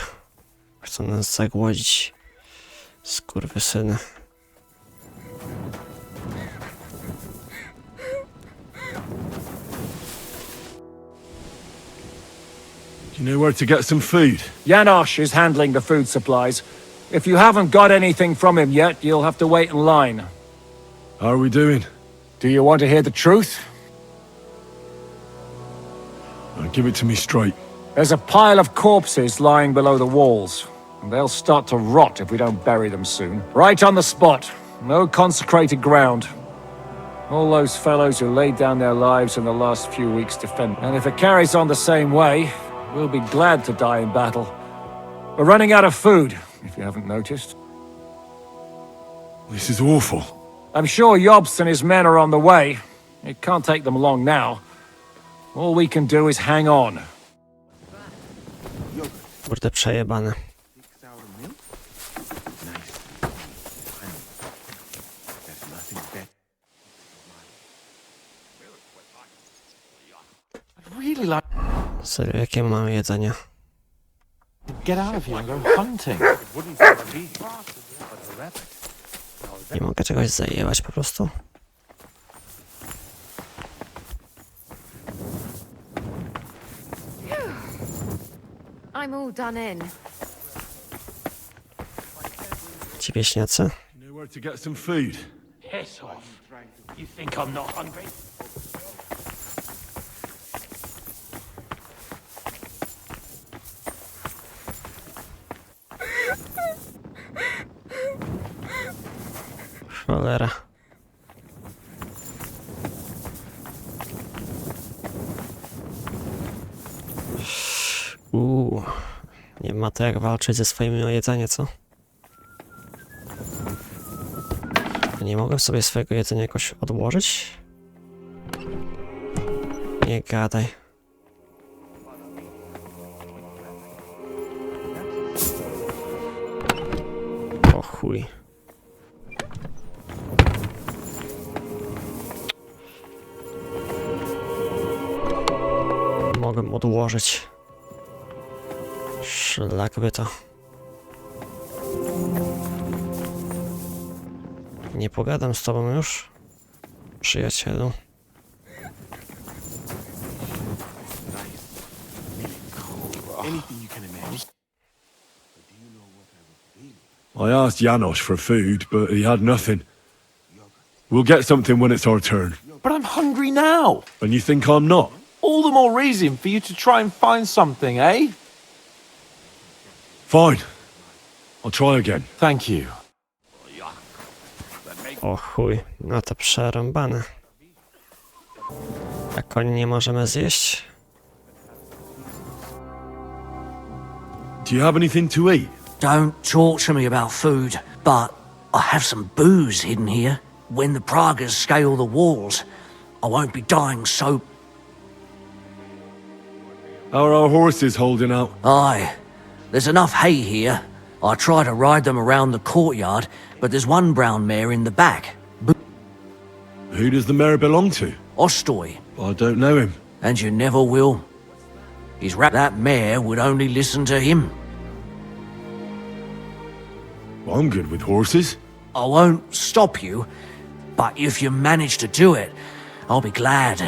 Chcą nas zagłodzić. Skurwysyny.
Do you know where to get some food?
Janosch is handling the food supplies. If you haven't got anything from him yet, you'll have to wait in line.
How are we doing?
Do you want to hear the truth?
Give it to me straight.
There's a pile of corpses lying below the walls. and they'll start to rot if we don't bury them soon. Right on the spot. No consecrated ground. All those fellows who laid down their lives in the last few weeks defend. And if it carries on the same way, we'll be glad to die in battle. We're running out of food, if you haven't noticed.
This is awful.
I'm sure Jobst and his men are on the way. It can't take them long now. All we can do is hang on.
Kurde, przejebane.
Really like
Serio, jakie mamy jedzenie?
get out of here and go hunting.
Nie mogę czegoś zajebać po prostu.
I'm all done in.
Ci wieśniacy.
You know where to get some food?
Piss off. You think I'm not hungry?
Cholera. Nie ma to jak walczyć ze swoim o jedzenie, co? Nie mogę sobie swojego jedzenia jakoś odłożyć? Nie gadaj. O chuj. Mogę odłożyć. Szlak by to. Nie pogadam z tobą już, przyjacielu.
I asked Janos for food, but he had nothing. We'll get something when it's our turn.
But I'm hungry now.
And you think I'm not?
All the more reason for you to try and find something, eh?
Fine. I'll try again.
Thank you.
O chuj, no to przerąbane. A koń nie możemy zjeść?
Do you have anything to eat?
Don't talk to me about food, but I have some booze hidden here. When the Pragas scale the walls, I won't be dying so...
How are our horses holding out?
Aye. There's enough hay here. I try to ride them around the courtyard, but there's one brown mare in the back.
Who does the mare belong to?
Ostoy.
I don't know him.
And you never will. That mare would only listen to him.
I'm good with horses.
I won't stop you, but if you manage to do it, I'll be glad.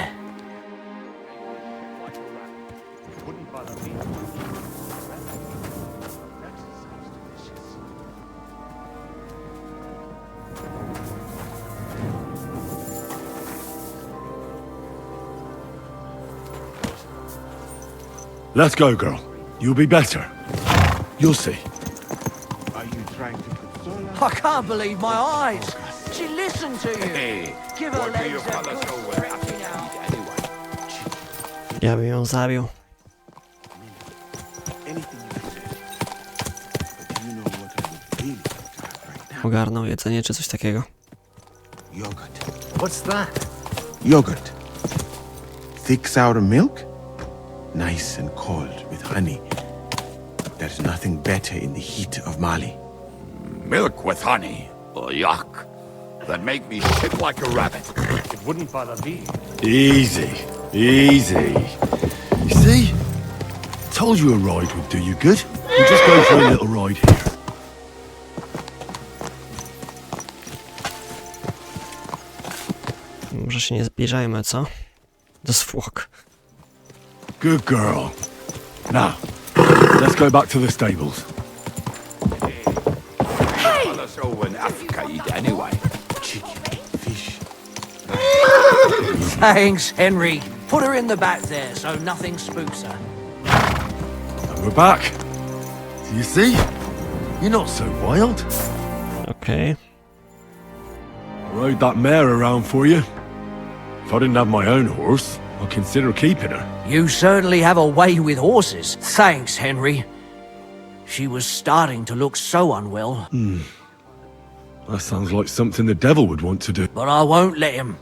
Let's go, girl. You'll be better. You'll see.
I can't believe my eyes. She listened to you.
Hey,
Give her
what do you
legs a
fellas
good
know
stretching out.
Ja bym ją zabił. Ogarnął jedzenie czy coś takiego.
Yogurt.
What's that?
Yogurt. Thick sour milk? Nice and cold with honey. There's nothing better in the heat of Mali.
Milk with honey. Oh, yuck. That'd make me shit like a rabbit.
It wouldn't bother me.
Easy. Easy. You see? Told you a ride would do you good. We'll just go for a little ride here.
Może się nie zbliżajmy, co? Do zwłok.
Good girl. Now, let's go back to the stables.
Fellas over in Africa eat anyway.
Chicken, fish.
Thanks, Henry. Put her in the back there so nothing spooks her.
And we're back. Do you see? You're not so wild.
Okej.
I rode that mare around for you. If I didn't have my own horse, I'd consider keeping her.
You certainly have a way with horses. Thanks, Henry. She was starting to look so unwell.
That sounds like something the devil would want to do.
But I won't let him.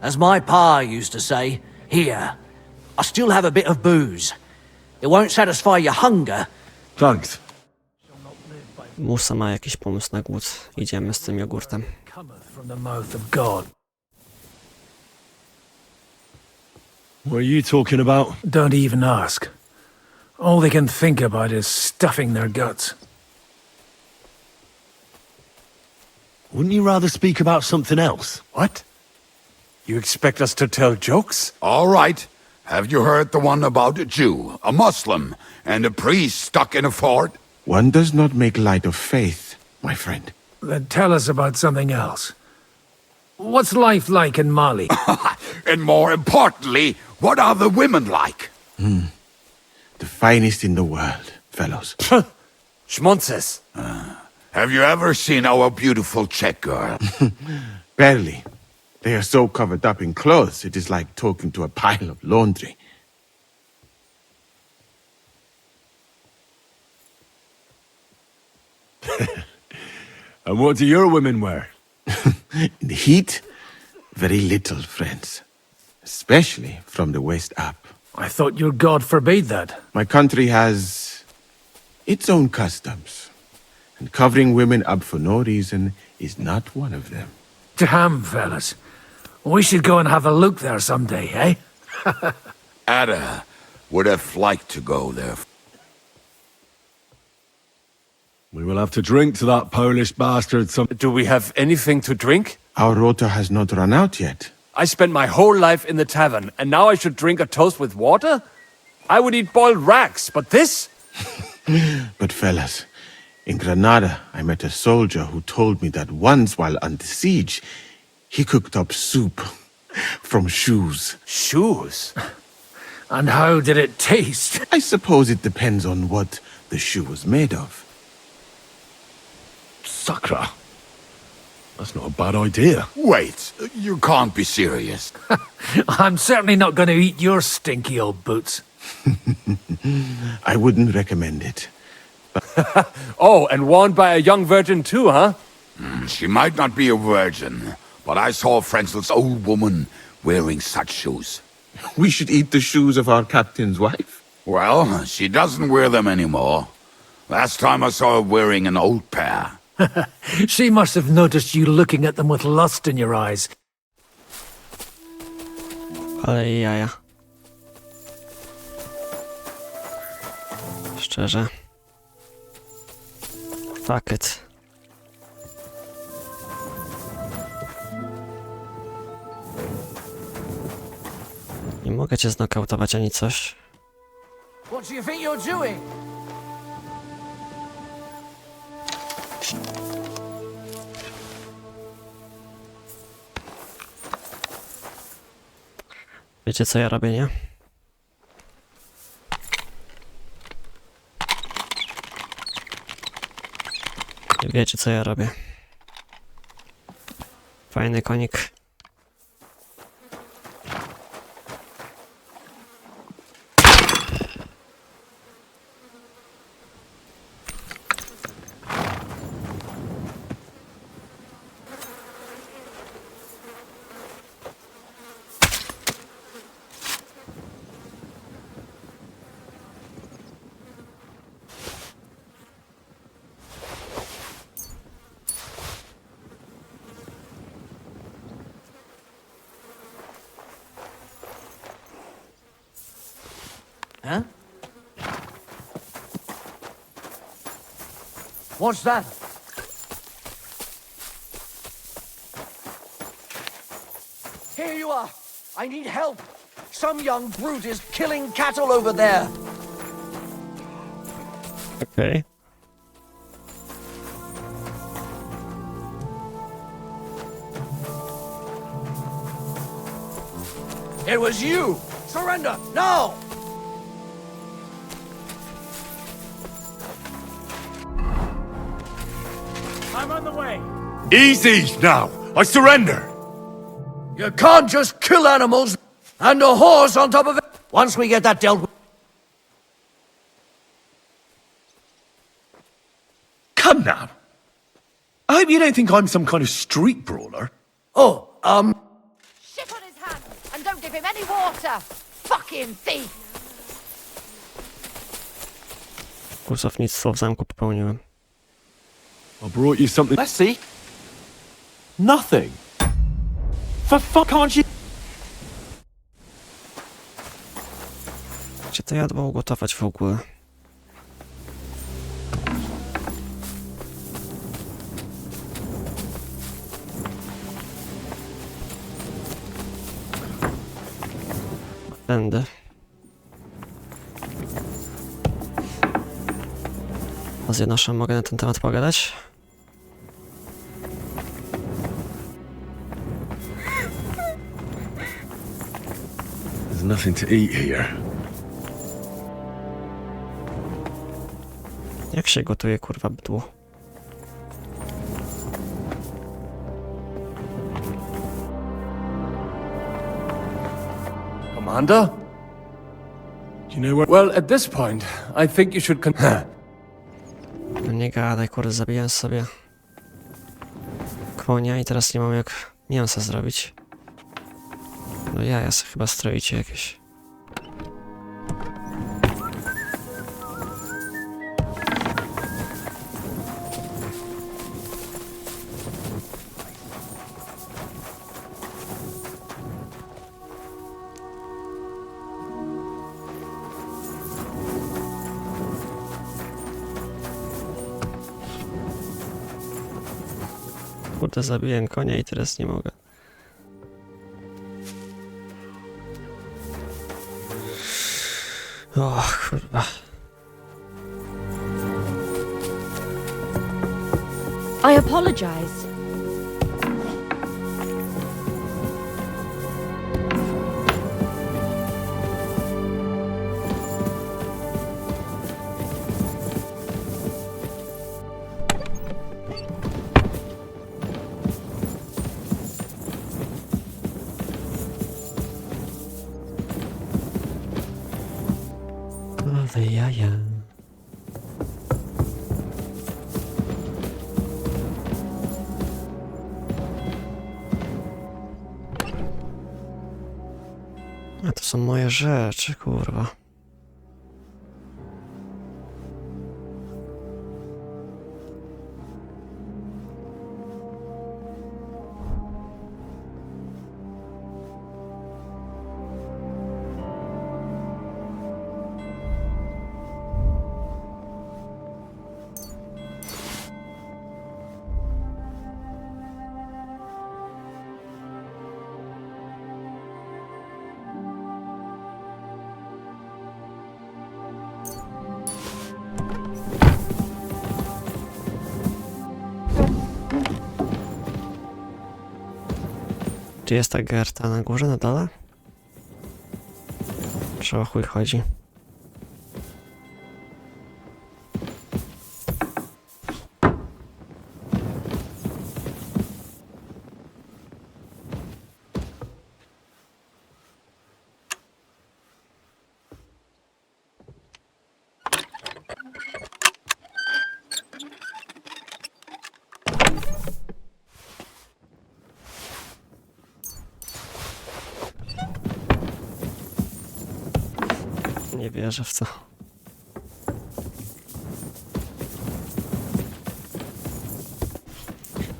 As my pa used to say, here, I still have a bit of booze. It won't satisfy your hunger.
Thanks.
Musa ma jakiś pomysł na głód. Idziemy z tym jogurtem.
Cometh from the mouth of God.
What are you talking about?
Don't even ask. All they can think about is stuffing their guts.
Wouldn't you rather speak about something else?
What? You expect us to tell jokes?
All right. Have you heard the one about a Jew, a Muslim, and a priest stuck in a fort?
One does not make light of faith, my friend.
Then tell us about something else. What's life like in Mali?
And more importantly, what are the women like?
The finest in the world, fellows.
Schmonzes.
Have you ever seen our beautiful Czech girl?
Barely. They are so covered up in clothes, it is like talking to a pile of laundry.
And what do your women wear?
In the heat, very little, friends. Especially from the waist up.
I thought your god forbade that.
My country has its own customs. And covering women up for no reason is not one of them.
Damn, fellas. We should go and have a look there someday, eh?
Ada would have liked to go there.
We will have to drink to that Polish bastard some...
Do we have anything to drink?
Our rota has not run out yet.
I spent my whole life in the tavern, and now I should drink a toast with water? I would eat boiled rats, but this?
But fellas, in Granada, I met a soldier who told me that once while under siege, he cooked up soup from shoes.
Shoes?
And how did it taste?
I suppose it depends on what the shoe was made of.
Sakra. That's not a bad idea.
Wait, you can't be serious.
I'm certainly not going to eat your stinky old boots.
I wouldn't recommend it.
Oh, and worn by a young virgin too, huh?
She might not be a virgin, but I saw Frenzel's old woman wearing such shoes.
We should eat the shoes of our captain's wife.
Well, she doesn't wear them anymore. Last time I saw her wearing an old pair.
She must have noticed you looking at them with lust in your eyes.
Ale jaja. Szczerze. Fuck it. Nie mogę cię znokautować ani coś.
What do you think you're doing?
Wiecie co ja robię, nie? Wiecie co ja robię. Fajny konik.
Huh? What's that? Here you are. I need help. Some young brute is killing cattle over there.
Okay.
It was you. Surrender now.
on the way.
Easy now. I surrender.
You can't just kill animals and a horse on top of it. Once we get that dealt with.
Come now. I hope you don't think I'm some kind of street brawler.
Oh,
Shit on his hand and don't give him any water. Fucking thief.
Kłusownictwo w zamku popełniłem.
I brought you something.
Let's see. Nothing. For fuck, can't you?
Gdzie to jadło ugotować w ogóle? Tędy. A z Janoszem mogę na ten temat pogadać?
There's nothing to eat here.
Jak się gotuje, kurwa, bydło?
Commander?
Do you know where?
Well, at this point, I think you should
No nie gadaj, kurde, zabiłem sobie konia i teraz nie mam jak mięsa zrobić. No jaja sobie chyba stroicie jakieś. Kurde, zabiłem konia i teraz nie mogę. O, kurwa.
I apologize.
Ale jaja. A to są moje rzeczy, kurwa. Czy jest ta Gerta na górze, na dole? Czy o chuj chodzi? Nie wierzę w to.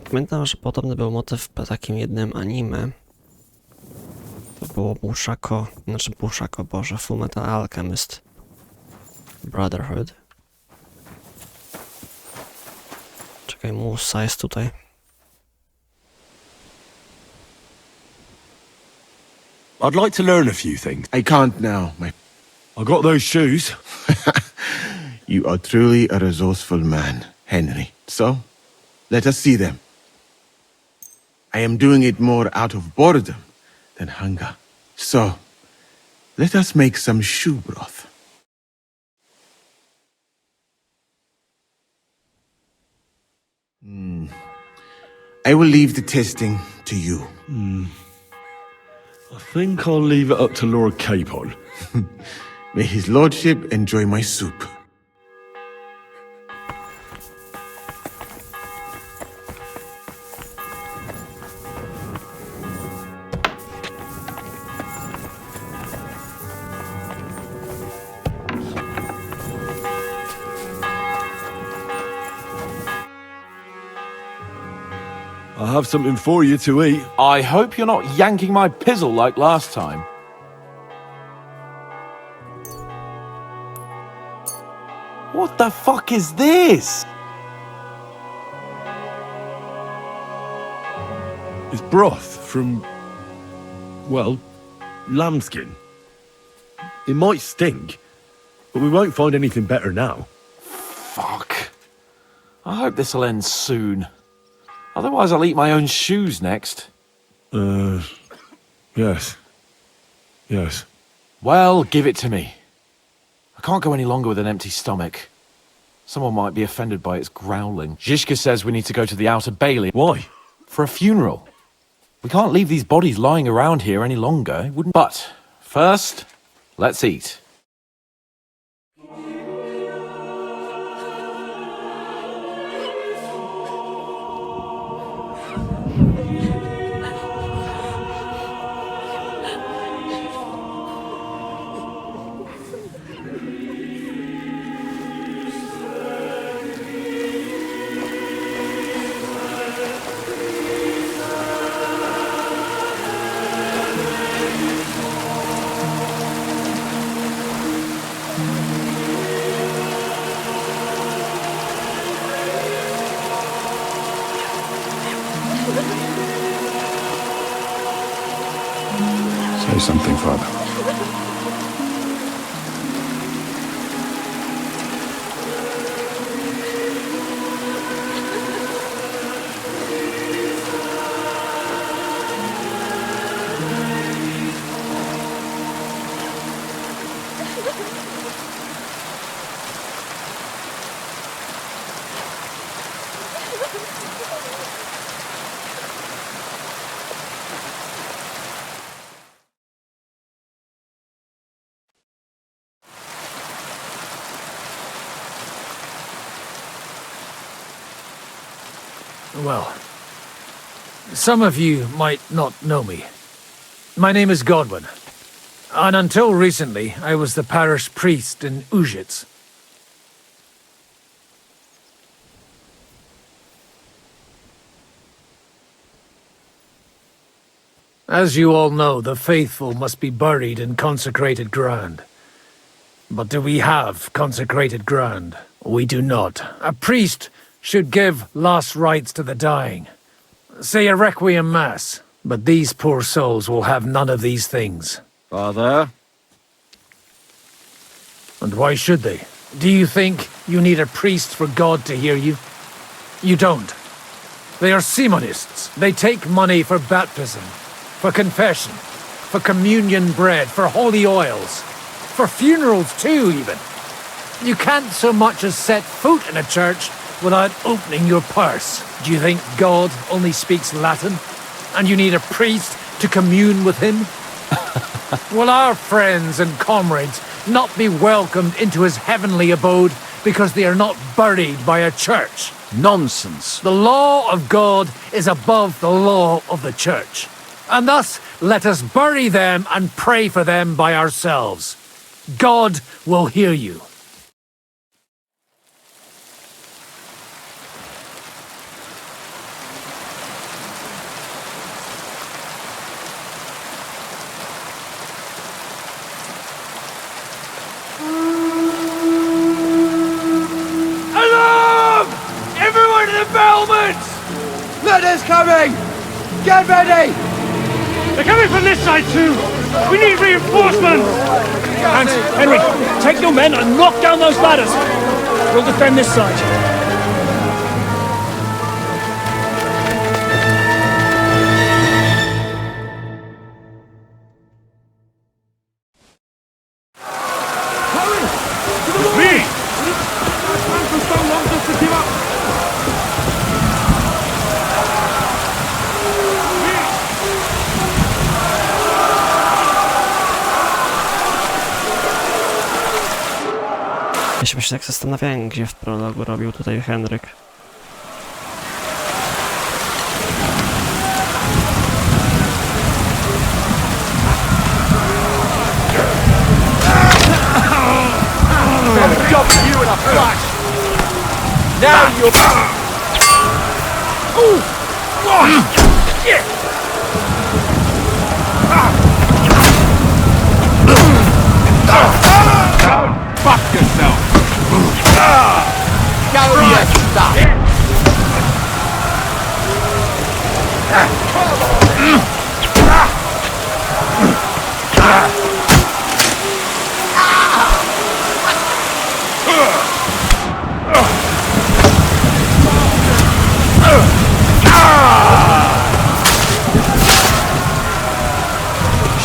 Pamiętam, że podobny był motyw w takim jednym anime. To było Bushako, Boże, Fullmetal Alchemist Brotherhood. Czekaj, Musa jest tutaj.
I'd like to learn a few things.
I can't now, my...
I got those shoes.
You are truly a resourceful man, Henry. So, let us see them. I am doing it more out of boredom than hunger. So, let us make some shoe broth. I will leave the testing to you.
I think I'll leave it up to Lord Capon.
May his lordship enjoy my soup.
I have something for you to eat.
I hope you're not yanking my pizzle like last time. What the fuck is this?
It's broth from, well, lambskin. It might stink, but we won't find anything better now.
Fuck. I hope this'll end soon. Otherwise I'll eat my own shoes next.
Yes. Yes.
Well, give it to me. I can't go any longer with an empty stomach. Someone might be offended by its growling. Zizka says we need to go to the outer bailey.
Why?
For a funeral. We can't leave these bodies lying around here any longer, it wouldn't. But first, let's eat.
Say something, Father.
Well, some of you might not know me. My name is Godwin, and until recently, I was the parish priest in Ujits. As you all know, the faithful must be buried in consecrated ground. But do we have consecrated ground? We do not. A priest should give last rites to the dying. Say a requiem mass. But these poor souls will have none of these things.
Father?
And why should they? Do you think you need a priest for God to hear you? You don't. They are Simonists. They take money for baptism, for confession, for communion bread, for holy oils, for funerals too, even. You can't so much as set foot in a church without opening your purse. Do you think God only speaks Latin? And you need a priest to commune with him? Will our friends and comrades not be welcomed into his heavenly abode because they are not buried by a church?
Nonsense.
The law of God is above the law of the church. And thus, let us bury them and pray for them by ourselves. God will hear you.
Letters coming! Get ready!
They're coming from this side too! We need reinforcements!
And, Henry, take your men and knock down those ladders! We'll defend this side.
Ja się właśnie tak zastanawiałem, gdzie w prologu robił tutaj Henryk.
Fuck yourself!
Go your stuff!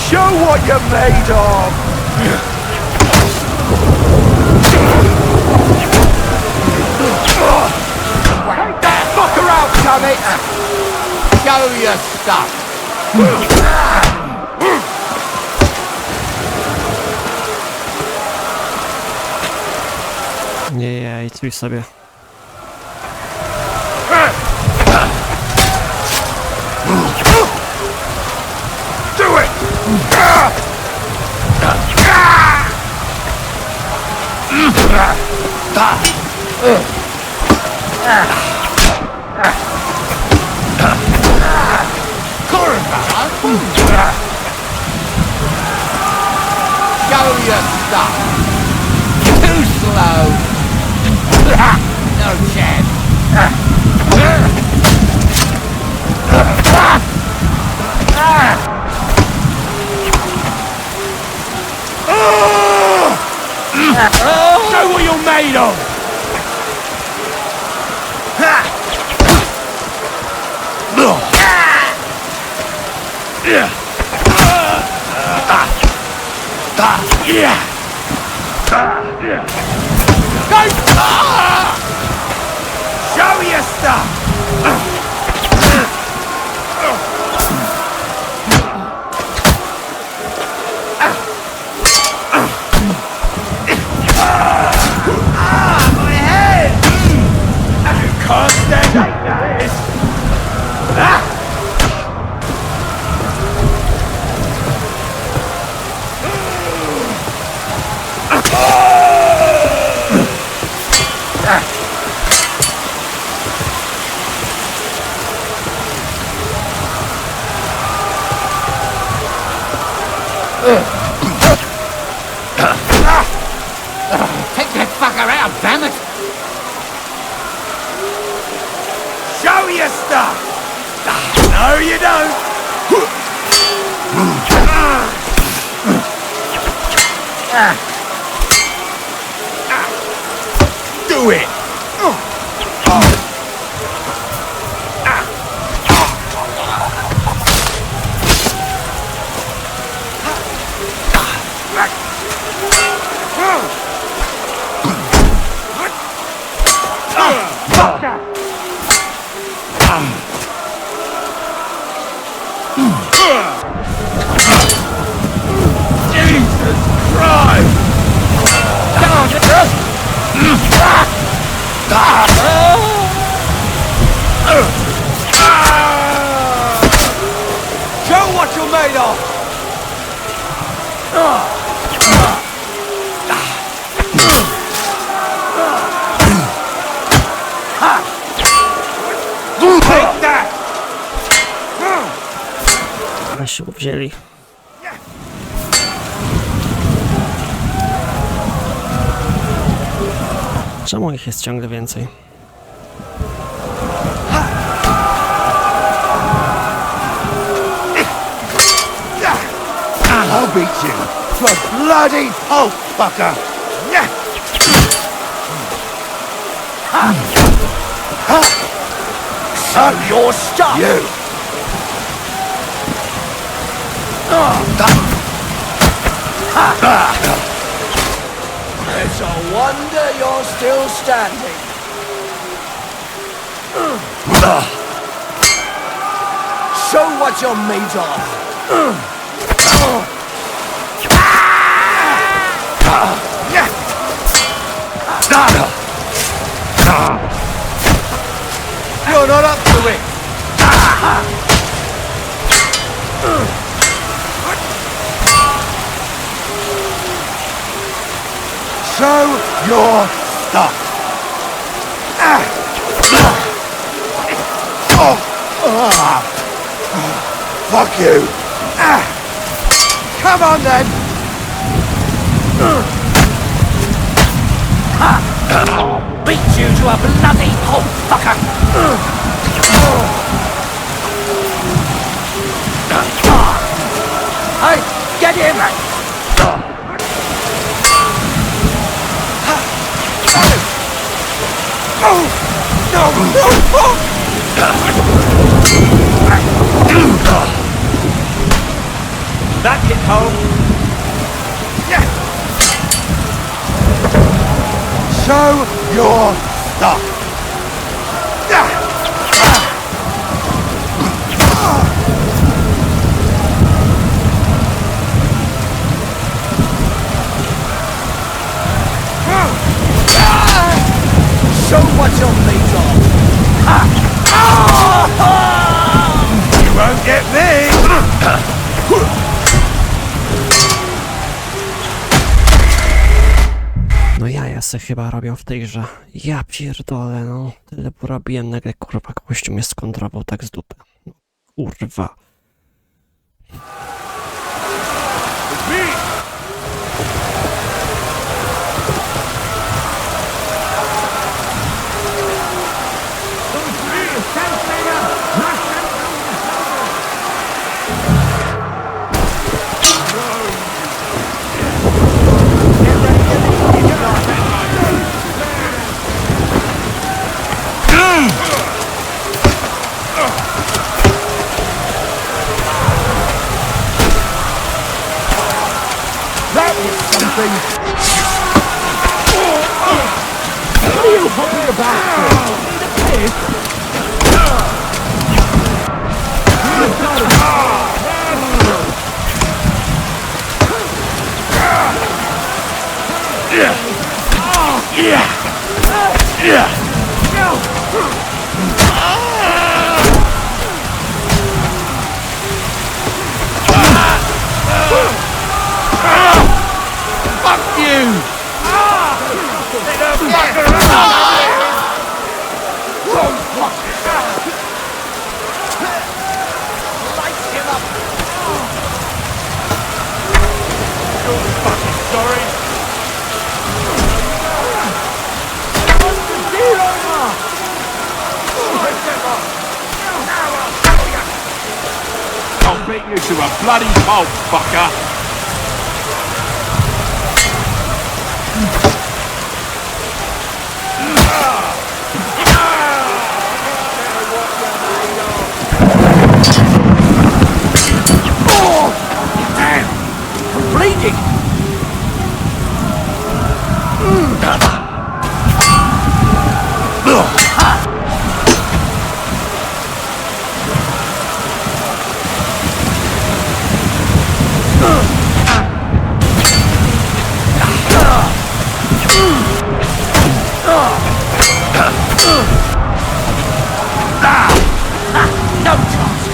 Show what you're made of!
Take that fucker out, Tommy! Show your stuff!
Nie, idź sobie.
Do it!
Show your stuff! Too slow! No chance!
Show what you're made of! Show your stuff! My head! You can't stand like this!
Take that fucker out, damn it!
Show your stuff! No, you don't! Do it! Jesus Christ! Show what you're made of! Take that!
Ale się uwzięli. Czemu ich jest ciągle więcej?
I'll beat you to a bloody pulp, fucker! Show your stuff! You!
It's a wonder you're still standing. Show what you're made of.
You're not up to it! Show your stuff! Fuck you! Come on then!
Beat you to a bloody pulp, fucker! Hey, get him!
That hit home. Show your stuff.
Show what you're made of!
You won't get me!
No ja se chyba robią w tej grze. Ja pierdolę, no. Tyle porobiłem, nagle kurwa gościu mnie skontrował tak z dupy. No, kurwa.
That is something! What are you holding about for? Need a piss? Fuck you!
Light him up!
You're fucking sorry!
I'll beat you to a bloody pulp, fucker!
Damn! I'm bleeding! No chance!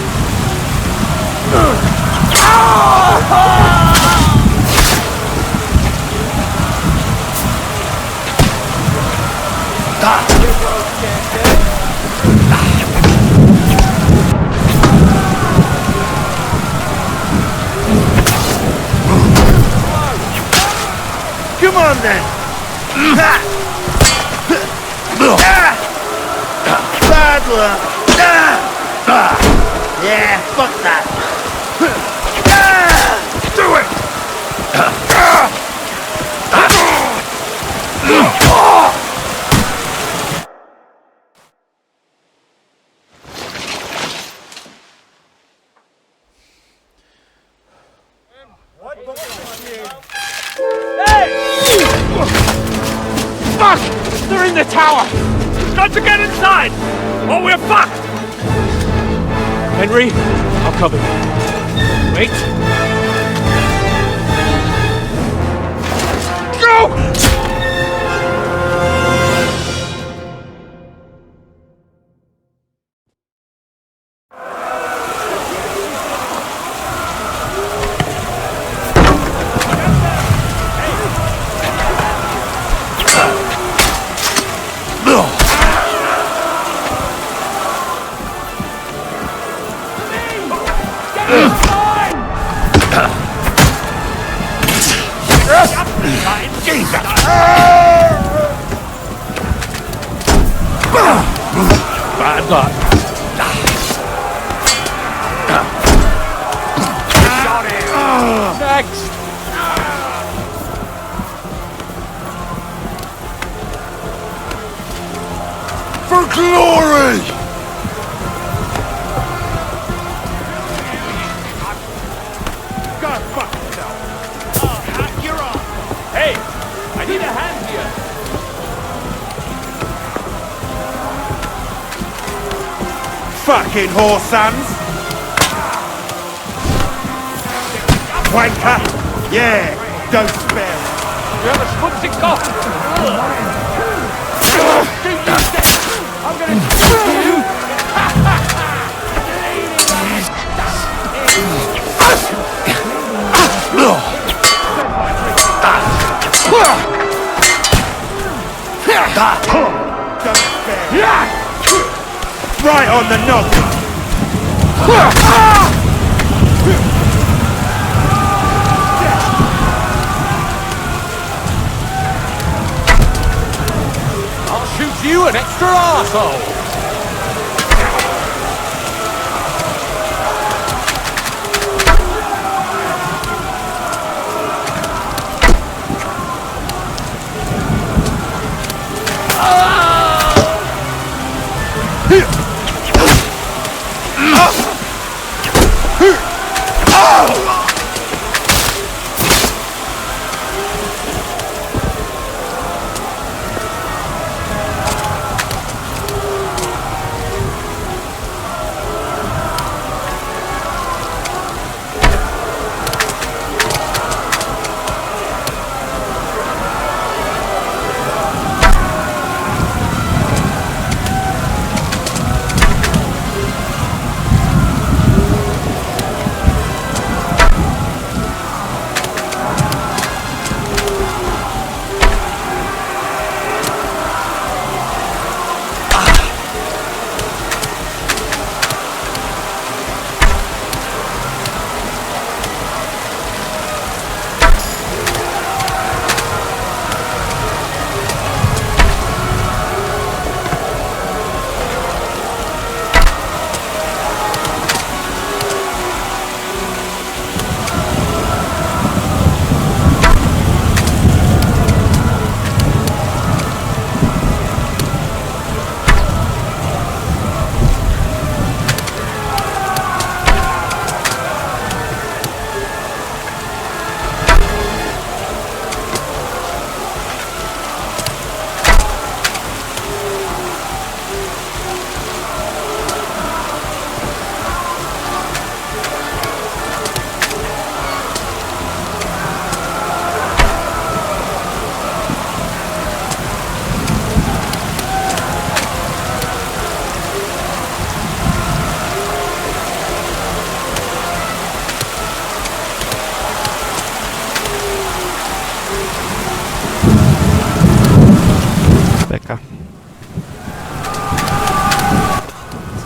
Come on then! Bad luck! Yeah, fuck that! Do it!
Fuck! They're in the tower! We've got to get inside! Or we're fucked!
Henry, I'll cover you. Wait.
Go!
start. Next.
For glory!
Go fuck yourself. Oh, hat, you're on. Hey, I need a hand here.
Fucking horse sons! Wanker! Yeah, don't spare.
You have a schmutzig cough. I'm gonna shoot you.
Right on the knob!
I'll shoot you an extra arsehole!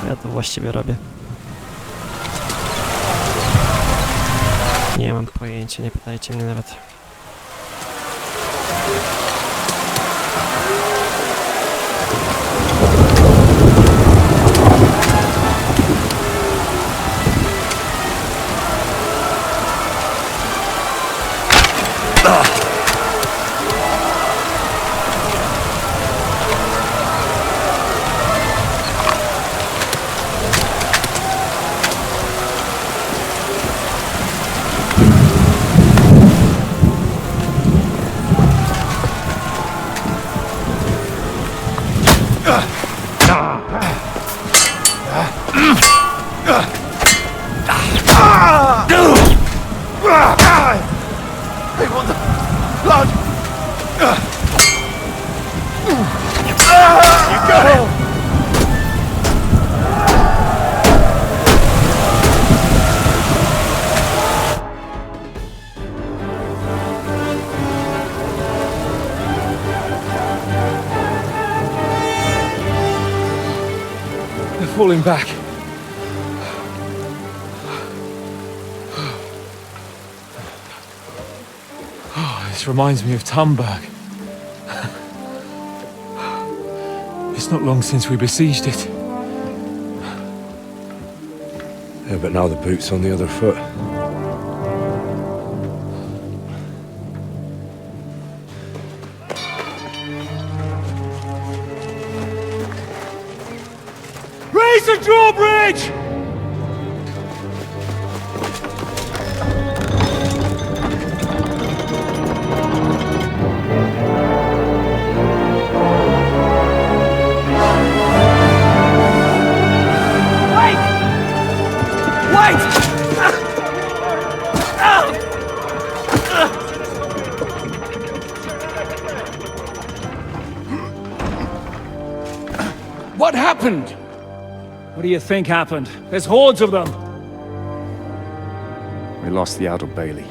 Co ja tu właściwie robię? Nie mam pojęcia, nie pytajcie mnie nawet.
Hey, what the blood? You got it!
They're falling back. This reminds me of Tamberg. It's not long since we besieged it.
Yeah, but now the boot's on the other foot.
Raise the drawbridge!
What happened?
What do you think happened? There's hordes of them.
We lost the outer bailey.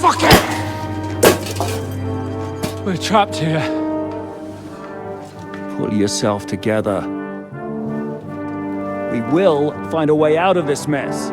Fuck it!
We're trapped here.
Pull yourself together. We will find a way out of this mess.